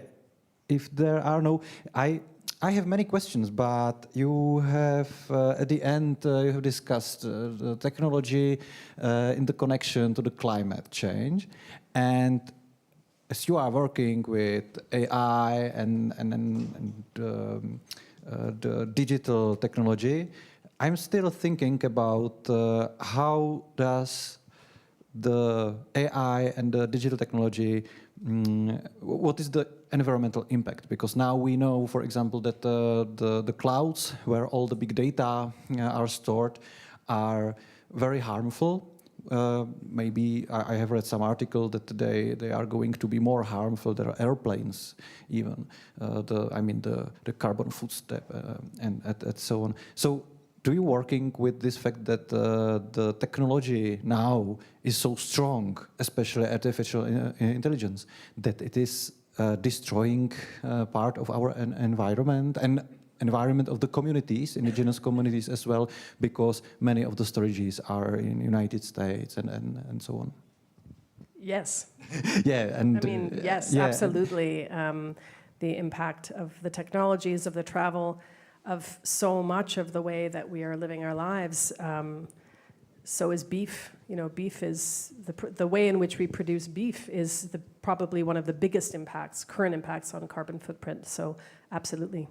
if there are no, I have many questions, but you have at the end you have discussed the technology in the connection to the climate change, and as you are working with AI and the digital technology, I'm still thinking about how does the AI and the digital technology, what is the environmental impact? Because now we know, for example, that the clouds where all the big data are stored are very harmful. Maybe I have read some article that they are going to be more harmful than airplanes, even the carbon footstep and so on. So, do you working with this fact that the technology now is so strong, especially artificial intelligence, that it is destroying part of our environment and environment of the communities, indigenous communities as well, because many of the storages are in United States and so on? Yes. Yeah, and I mean, yes, yeah. absolutely. The impact of the technologies, of the travel, of so much of the way that we are living our lives. So is beef. You know, beef is the way in which we produce beef is probably one of the biggest impacts, current impacts on carbon footprint. So absolutely.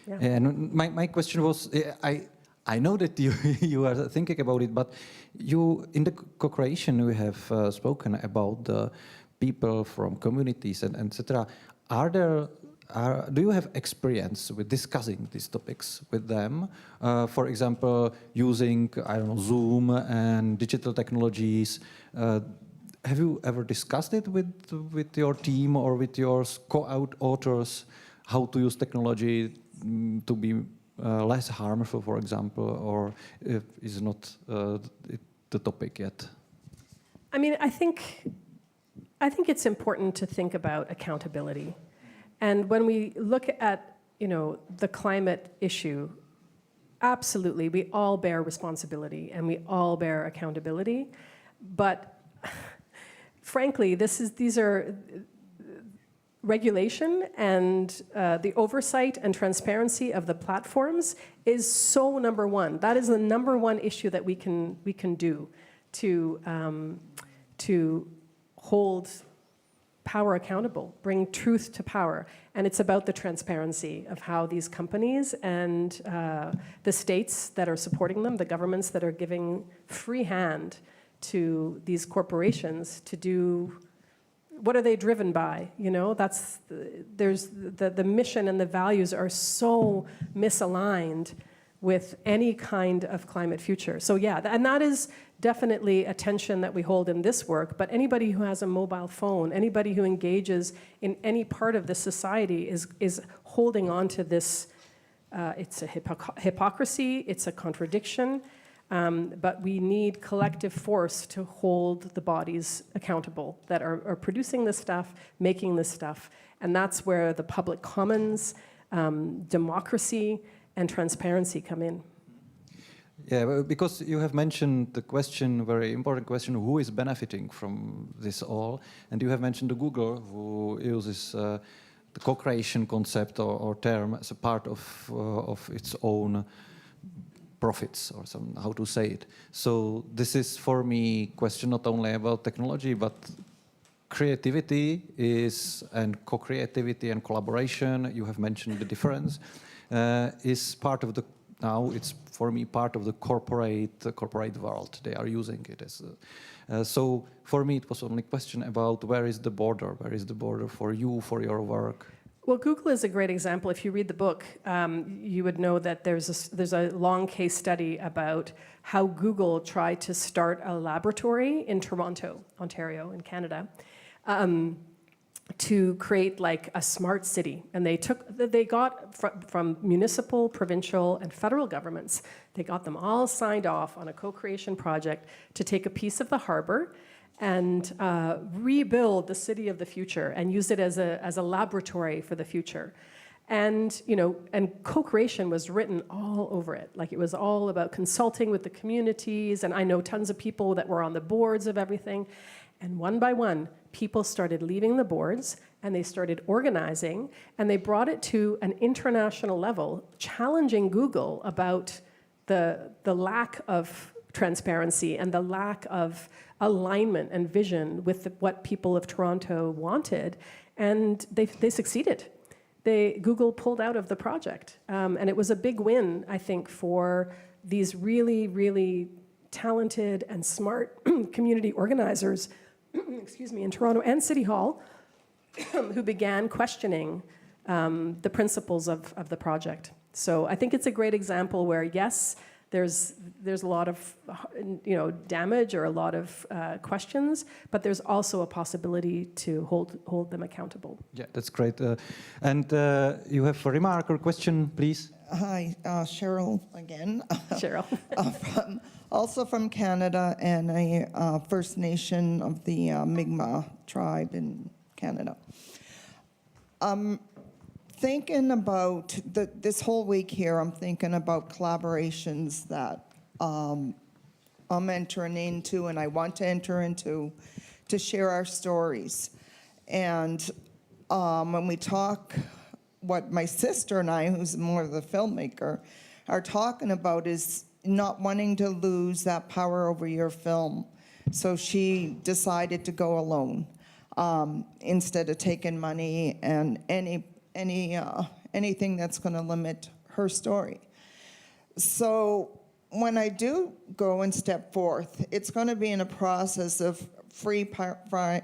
Yeah. And my question was, I know that you are thinking about it, but you in the co-creation we have spoken about the people from communities and etc. Do you have experience with discussing these topics with them? For example, using Zoom and digital technologies. Have you ever discussed it with your team or with your co-authors? How to use technology to be less harmful, for example, or is not the topic yet? I mean, I think it's important to think about accountability. And when we look at, the climate issue, absolutely, we all bear responsibility and we all bear accountability. But frankly, these are regulation and the oversight and transparency of the platforms is so number one. That is the number one issue that we can do to hold power accountable, bring truth to power. And it's about the transparency of how these companies and the states that are supporting them, the governments that are giving free hand to these corporations to do. What are they driven by? There's the mission and the values are so misaligned with any kind of climate future. So yeah, and that is definitely a tension that we hold in this work, but anybody who has a mobile phone, anybody who engages in any part of the society is holding on to this, it's a hypocrisy, it's a contradiction, but we need collective force to hold the bodies accountable that are producing this stuff, making this stuff, and that's where the public commons, democracy, and transparency come in. Yeah, because you have mentioned the question, very important question, who is benefiting from this all? And you have mentioned the Google, who uses the co-creation concept or term as a part of its own profits, or how to say it. So this is, for me, question not only about technology, but creativity and co-creativity and collaboration. You have mentioned the difference. Is part of the, now it's for me part of the corporate world. They are using it as so for me it was only a question about where is the border for you, for your work. Well, Google is a great example. If you read the book, you would know that there's a long case study about how Google tried to start a laboratory in Toronto, Ontario, in Canada, to create like a smart city. And they got from municipal, provincial, and federal governments, they got them all signed off on a co-creation project to take a piece of the harbor and rebuild the city of the future and use it as a laboratory for the future. And, and co-creation was written all over it. Like it was all about consulting with the communities, and I know tons of people that were on the boards of everything. And one by one, people started leaving the boards and they started organizing, and they brought it to an international level, challenging Google about the lack of transparency and the lack of alignment and vision with what people of Toronto wanted, and they succeeded. Google pulled out of the project, and it was a big win, I think, for these really, really talented and smart community organizers, excuse me, in Toronto and City Hall, who began questioning the principles of the project. So I think it's a great example where, yes, there's a lot of damage or a lot of questions, but there's also a possibility to hold them accountable. Yeah, that's great. And you have a remark or question, please? Hi, Cheryl again. Cheryl. Also from Canada and a First Nation of the Mi'kmaq tribe in Canada. Thinking about this whole week here, I'm thinking about collaborations that I'm entering into and I want to enter into to share our stories. And when we talk, what my sister and I, who's more of the filmmaker, are talking about is not wanting to lose that power over your film. So she decided to go alone instead of taking money and anything that's going to limit her story. So when I do go and step forth, it's going to be in a process of free prior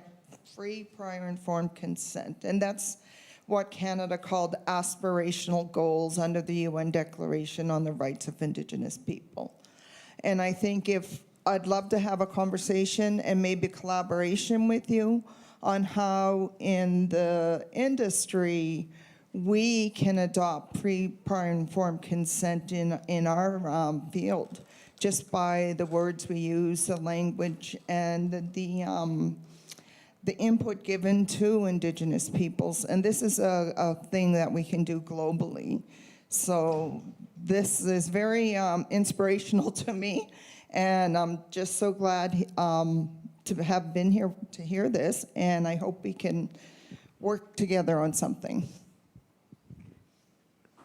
informed consent, and that's what Canada called aspirational goals under the UN Declaration on the Rights of Indigenous People. And I think I'd love to have a conversation and maybe collaboration with you on how in the industry we can adopt prior informed consent in our field, just by the words we use, the language, and the input given to Indigenous peoples. And this is a thing that we can do globally. So this is very inspirational to me, and I'm just so glad to have been here to hear this, and I hope we can work together on something.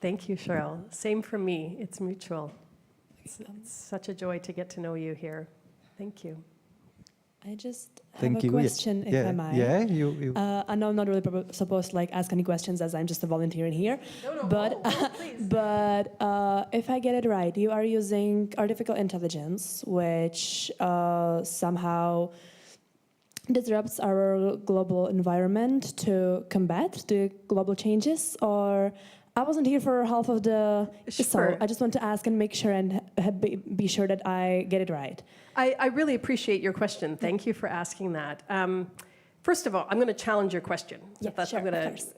Thank you, Cheryl. Same for me. It's mutual. It's such a joy to get to know you here. Thank you. I just have a question, if I might. Yeah, you. I know I'm not really supposed to ask any questions, as I'm just a volunteer in here. No, but please. but if I get it right, you are using artificial intelligence, which somehow disrupts our global environment to combat the global changes, or I wasn't here for half of the. Sure. So I just want to ask and make sure and be sure that I get it right. I really appreciate your question. Thank you for asking that. First of all, I'm going to challenge your question. Yeah, sure, of course.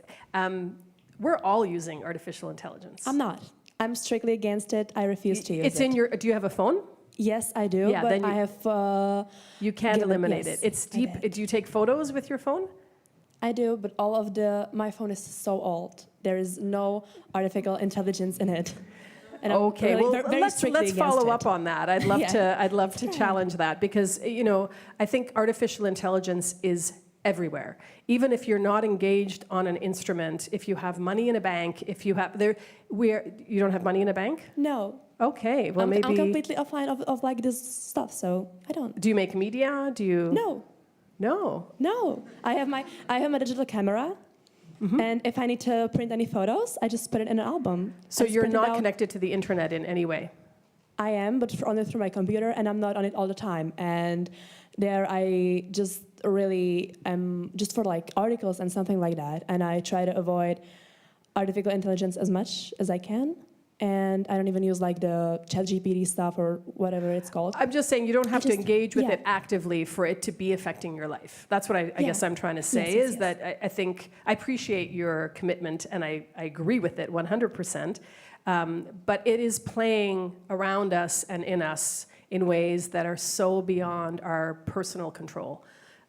We're all using artificial intelligence. I'm not. I'm strictly against it. I refuse to use it. It's in your. Do you have a phone? Yes, I do. Yeah, but then I have. You can't eliminate it. Yes, It's deep. Do you take photos with your phone? I do, but my phone is so old. There is no artificial intelligence in it. And Okay, really well, let's follow up on that. I'd love to challenge that, because I think artificial intelligence is everywhere. Even if you're not engaged on an instrument, if you have money in a bank, if you have you don't have money in a bank? No. Okay, well I'm completely offline of this stuff, so I don't. Do you make media? Do you? No. No. I have my digital camera. Mm-hmm. And if I need to print any photos, I just put it in an album. So you're not connected to the internet in any way? I am, but only through my computer, and I'm not on it all the time. And there I just really just for articles and something like that. And I try to avoid artificial intelligence as much as I can. And I don't even use the ChatGPT stuff or whatever it's called. I'm just saying you don't have to engage with it actively for it to be affecting your life. That's what I guess I'm trying to say, is that I think I appreciate your commitment, and I agree with it 100%. But it is playing around us and in us in ways that are so beyond our personal control.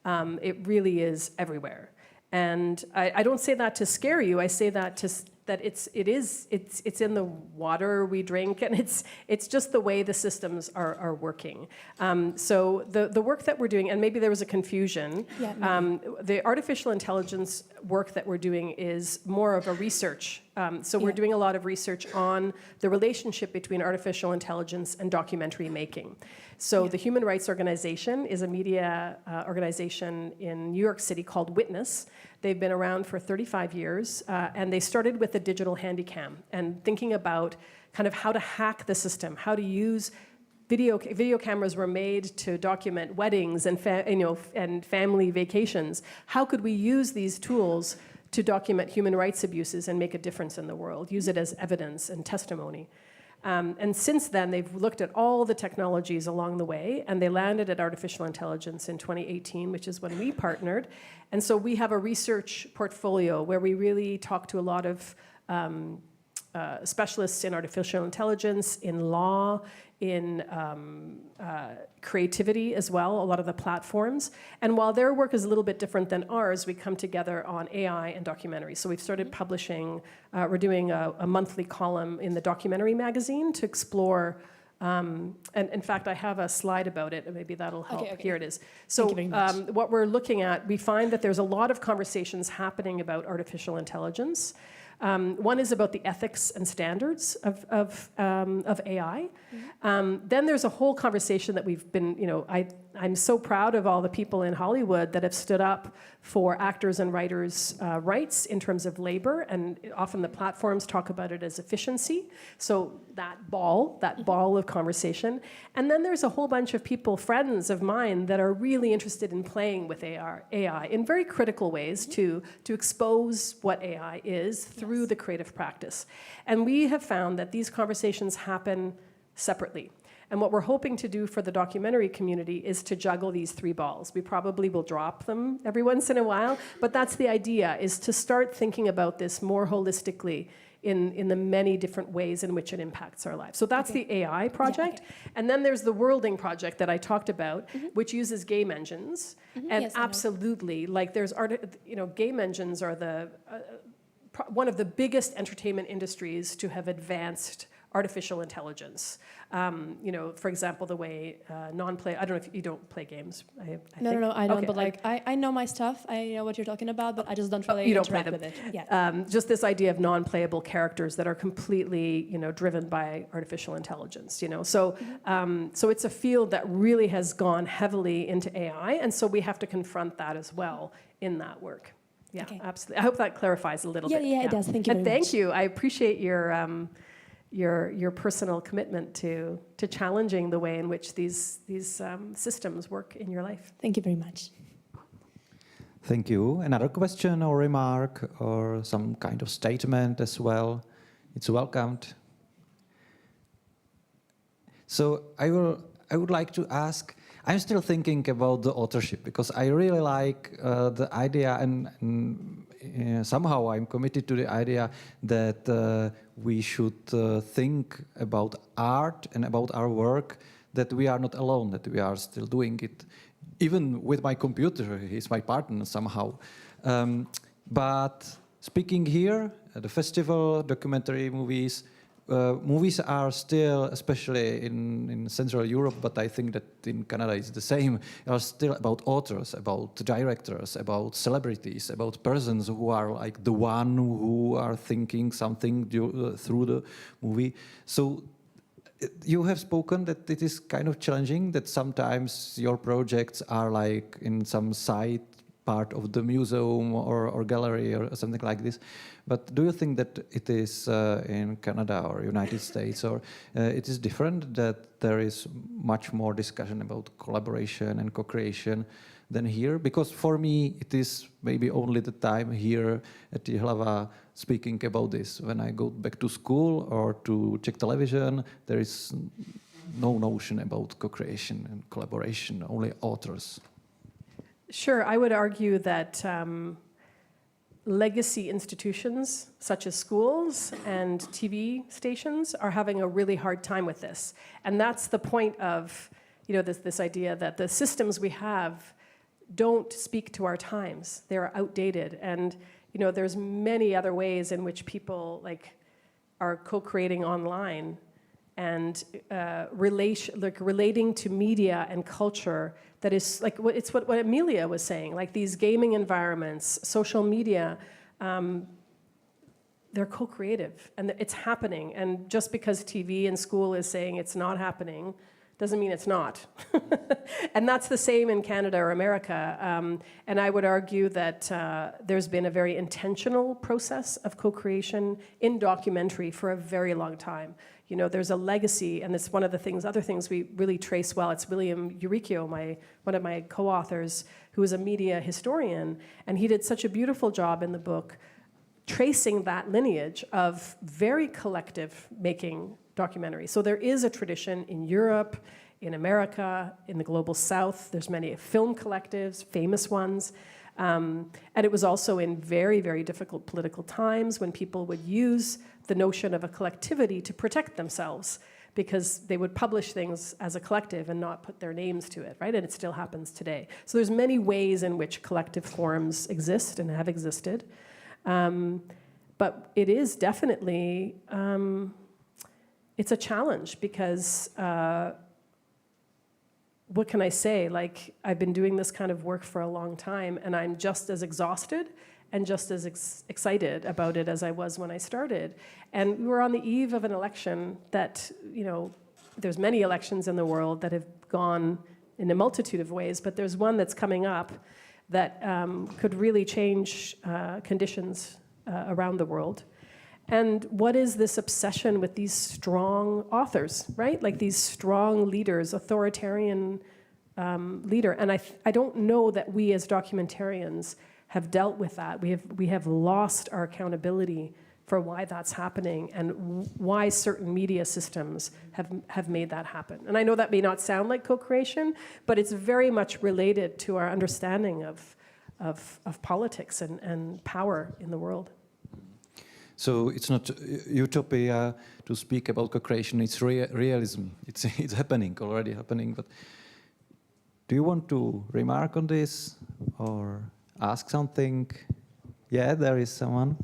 It really is everywhere. And I don't say that to scare you. I say that that it's in the water we drink, and it's just the way the systems are working. So the work that we're doing, and maybe there was a confusion. Yeah, the artificial intelligence work that we're doing is more of a research. So we're doing a lot of research on the relationship between artificial intelligence and documentary making. So the Human Rights Organization is a media organization in New York City called Witness. They've been around for 35 years, and they started with a digital handycam and thinking about kind of how to hack the system, how to use video cameras were made to document weddings and and family vacations. How could we use these tools to document human rights abuses and make a difference in the world, use it as evidence and testimony? And since then, they've looked at all the technologies along the way, and they landed at artificial intelligence in 2018, which is when we partnered. And so we have a research portfolio where we really talk to a lot of specialists in artificial intelligence, in law, in creativity as well, a lot of the platforms. And while their work is a little bit different than ours, we come together on AI and documentary. So we've started publishing, we're doing a monthly column in the documentary magazine to explore, and in fact, I have a slide about it, and maybe that'll help. Okay. Here it is. So what we're looking at, we find that there's a lot of conversations happening about artificial intelligence. One is about the ethics and standards of AI. Then there's a whole conversation that we've been, I'm so proud of all the people in Hollywood that have stood up for actors and writers' rights in terms of labor, and often the platforms talk about it as efficiency. So that ball of conversation. And then there's a whole bunch of people, friends of mine, that are really interested in playing with AI in very critical ways to expose what AI is through the creative practice. And we have found that these conversations happen separately. And what we're hoping to do for the documentary community is to juggle these three balls. We probably will drop them every once in a while, but that's the idea, is to start thinking about this more holistically in the many different ways in which it impacts our lives. So that's the AI project. And then there's the worlding project that I talked about, which uses game engines. And yes, absolutely, like there's game engines are one of the biggest entertainment industries to have advanced artificial intelligence. For example, the way I don't know if you don't play games. No, I don't. Okay, but I know my stuff. I know what you're talking about, but I just don't really interact with it. Yeah. Just this idea of non-playable characters that are completely, driven by artificial intelligence. So it's a field that really has gone heavily into AI, and so we have to confront that as well in that work. Yeah, absolutely. I hope that clarifies a little bit. Yeah, it does. Thank you. And thank you. I appreciate your personal commitment to challenging the way in which these systems work in your life. Thank you very much. Thank you. Another question or remark or some kind of statement as well, it's welcomed. So I would like to ask, I'm still thinking about the authorship because I really like the idea and somehow I'm committed to the idea that we should think about art and about our work, that we are not alone, that we are still doing it. Even with my computer, he's my partner somehow. But speaking here at the festival, documentary movies, movies are still, especially in Central Europe, but I think that in Canada it's the same, are still about authors, about directors, about celebrities, about persons who are like the one who are thinking something through the movie. So you have spoken that it is kind of challenging, that sometimes your projects are like in some side part of the museum or gallery or something like this. But do you think that it is in Canada or United States, or it is different, that there is much more discussion about collaboration and co-creation than here? Because for me, it is maybe only the time here at Ji.hlava speaking about this. When I go back to school or to Czech television, there is no notion about co-creation and collaboration, only authors. Sure, I would argue that legacy institutions such as schools and TV stations are having a really hard time with this. And that's the point of this idea that the systems we have don't speak to our times. They're outdated. And there's many other ways in which people are co-creating online and relating to media and culture that is it's what Amelia was saying, like these gaming environments, social media, they're co-creative and it's happening. And just because TV and school is saying it's not happening doesn't mean it's not. And that's the same in Canada or America. And I would argue that there's been a very intentional process of co-creation in documentary for a very long time. You know, there's a legacy, and it's one of the things, other things we really trace well. It's William Uricchio, one of my co-authors, who is a media historian, and he did such a beautiful job in the book tracing that lineage of very collective making documentary. So there is a tradition in Europe, in America, in the global South. There's many film collectives, famous ones. And it was also in very, very difficult political times when people would use the notion of a collectivity to protect themselves, because they would publish things as a collective and not put their names to it, right? And it still happens today. So there's many ways in which collective forms exist and have existed. But it is definitely, it's a challenge because, what can I say? Like, I've been doing this kind of work for a long time, and I'm just as exhausted and just as excited about it as I was when I started. And we were on the eve of an election that, you know, there's many elections in the world that have gone in a multitude of ways, but there's one that's coming up that could really change conditions around the world. And what is this obsession with these strong authors, right? Like these strong leaders, authoritarian leader. And I don't know that we as documentarians have dealt with that. We have lost our accountability for why that's happening and why certain media systems have made that happen. And I know that may not sound like co-creation, but it's very much related to our understanding of politics and power in the world. So it's not utopia to speak about co-creation, it's realism. It's happening, already happening. But do you want to remark on this or ask something? Yeah, there is someone.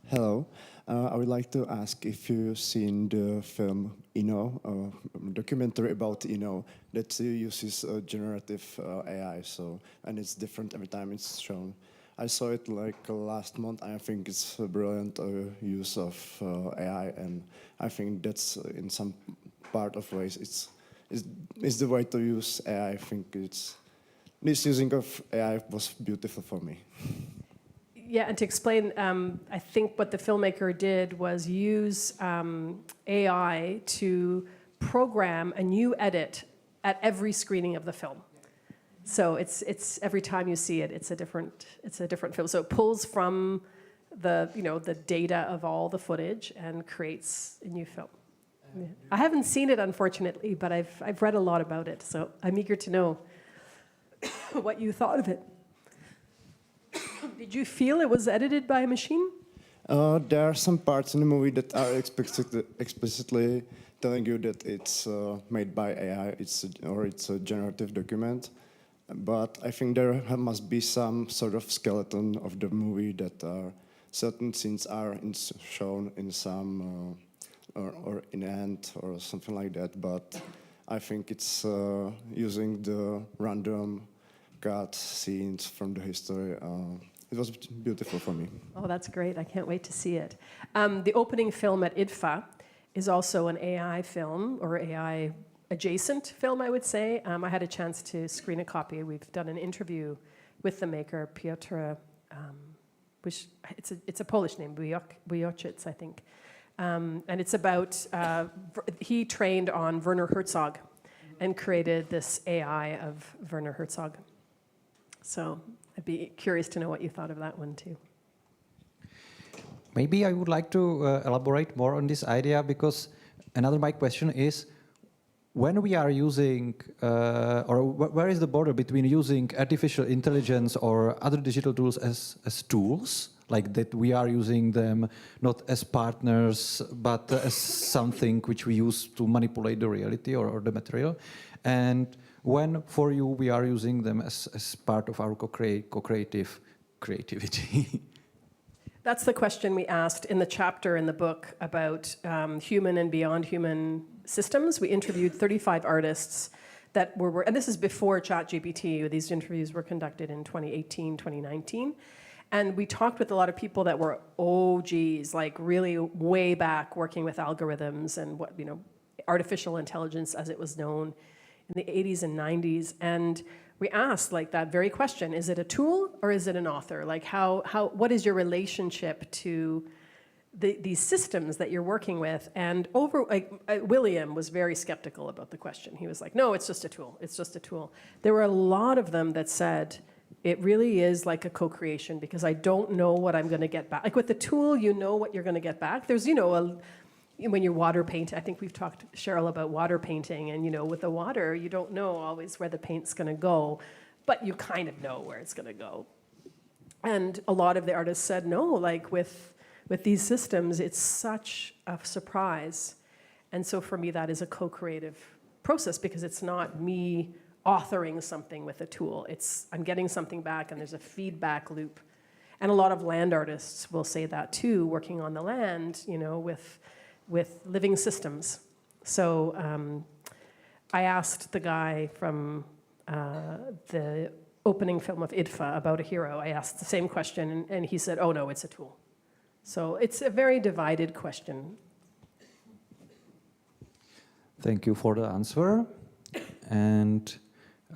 Hello. I would like to ask if you've seen the film Ino, a documentary about Ino that uses generative AI, and it's different every time it's shown. I saw it like last month. I think it's a brilliant use of AI, and I think that's in some part of ways it's the way to use AI. I think this using of AI was beautiful for me. Yeah, and to explain, I think what the filmmaker did was use AI to program a new edit at every screening of the film. So it's every time you see it, it's a different film. So it pulls from the data of all the footage and creates a new film. Yeah. I haven't seen it, unfortunately, but I've read a lot about it. So I'm eager to know what you thought of it. Did you feel it was edited by a machine? There are some parts in the movie that are explicitly telling you that it's made by AI, it's a generative document. But I think there must be some sort of skeleton of the movie that certain scenes are shown in some or in the end or something like that. But I think it's using the random cut scenes from the history. It was beautiful for me. Oh, that's great. I can't wait to see it. The opening film at IDFA is also an AI film, or AI adjacent film, I would say. I had a chance to screen a copy. We've done an interview with the maker, Piotr, which it's a Polish name, Wojciech, I think. And it's about, he trained on Werner Herzog and created this AI of Werner Herzog. So I'd be curious to know what you thought of that one too. Maybe I would like to elaborate more on this idea, because another my question is, when we are using, or where is the border between using artificial intelligence or other digital tools as tools, like that we are using them not as partners, but as something which we use to manipulate the reality or the material, and when, for you, we are using them as part of our co-creative creativity? That's the question we asked in the chapter in the book about human and beyond human systems. We interviewed 35 artists that were, and this is before ChatGPT. These interviews were conducted in 2018, 2019. And we talked with a lot of people that were OGs, like really way back working with algorithms and artificial intelligence as it was known in the 80s and 90s. And we asked like that very question, is it a tool or is it an author? Like what is your relationship to these systems that you're working with? And William was very skeptical about the question. He was like, no, it's just a tool. It's just a tool. There were a lot of them that said, it really is like a co-creation because I don't know what I'm going to get back. Like with the tool, you know what you're going to get back. There's, when you're water painting, I think we've talked, Cheryl, about water painting, and with the water, you don't know always where the paint's going to go, but you kind of know where it's going to go. And a lot of the artists said, no, like with these systems, it's such a surprise. And so for me, that is a co-creative process because it's not me authoring something with a tool. I'm getting something back and there's a feedback loop. And a lot of land artists will say that too, working on the land, with living systems. So I asked the guy from the opening film of IDFA about a hero. I asked the same question and he said, oh no, it's a tool. So it's a very divided question. Thank you for the answer. And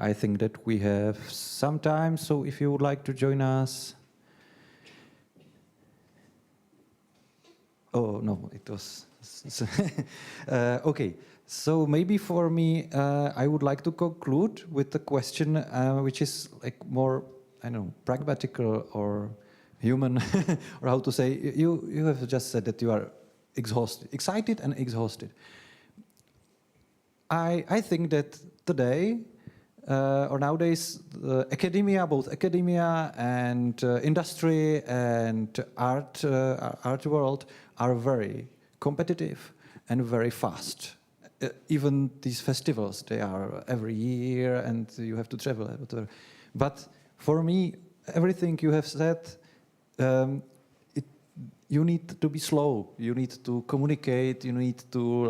I think that we have some time, so if you would like to join us. Oh, no, it was... okay, so maybe for me, I would like to conclude with the question, which is like more, I don't know, pragmatical or human, or how to say. You have just said that you are exhausted, excited and exhausted. I think that today, or nowadays, academia, both academia and industry and art world are very competitive and very fast. Even these festivals, they are every year and you have to travel. But for me, everything you have said, you need to be slow, you need to communicate, you need to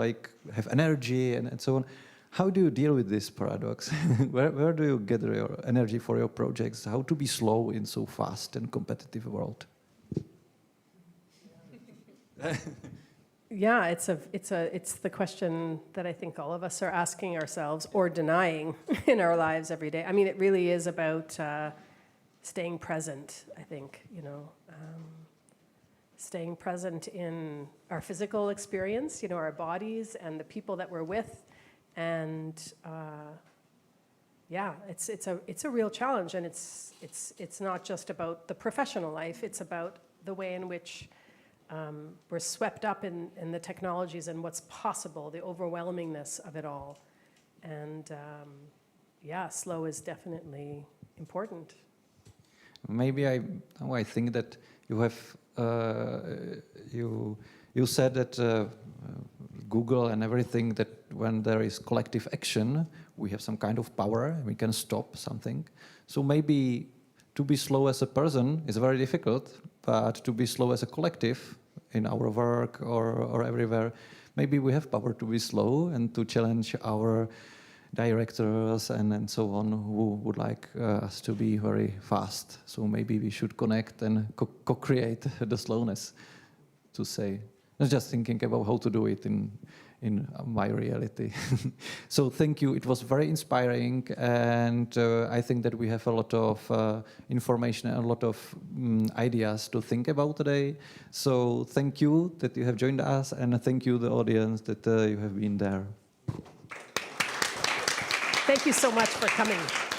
have energy and so on. How do you deal with this paradox? Where do you gather your energy for your projects? How to be slow in so fast and competitive world? Yeah, it's the question that I think all of us are asking ourselves or denying in our lives every day. I mean, it really is about staying present, I think, staying present in our physical experience, our bodies and the people that we're with. And yeah, it's a real challenge, and it's not just about the professional life, it's about the way in which we're swept up in the technologies and what's possible, the overwhelmingness of it all. And yeah, slow is definitely important. Maybe I think that you have, you said that Google and everything, that when there is collective action, we have some kind of power, we can stop something. So maybe to be slow as a person is very difficult, but to be slow as a collective in our work or everywhere, maybe we have power to be slow and to challenge our directors and so on who would like us to be very fast. So maybe we should connect and co-create the slowness, to say. I was just thinking about how to do it in my reality. So thank you. It was very inspiring, and I think that we have a lot of information and a lot of ideas to think about today. So thank you that you have joined us, and thank you, the audience, that you have been there. Thank you so much for coming.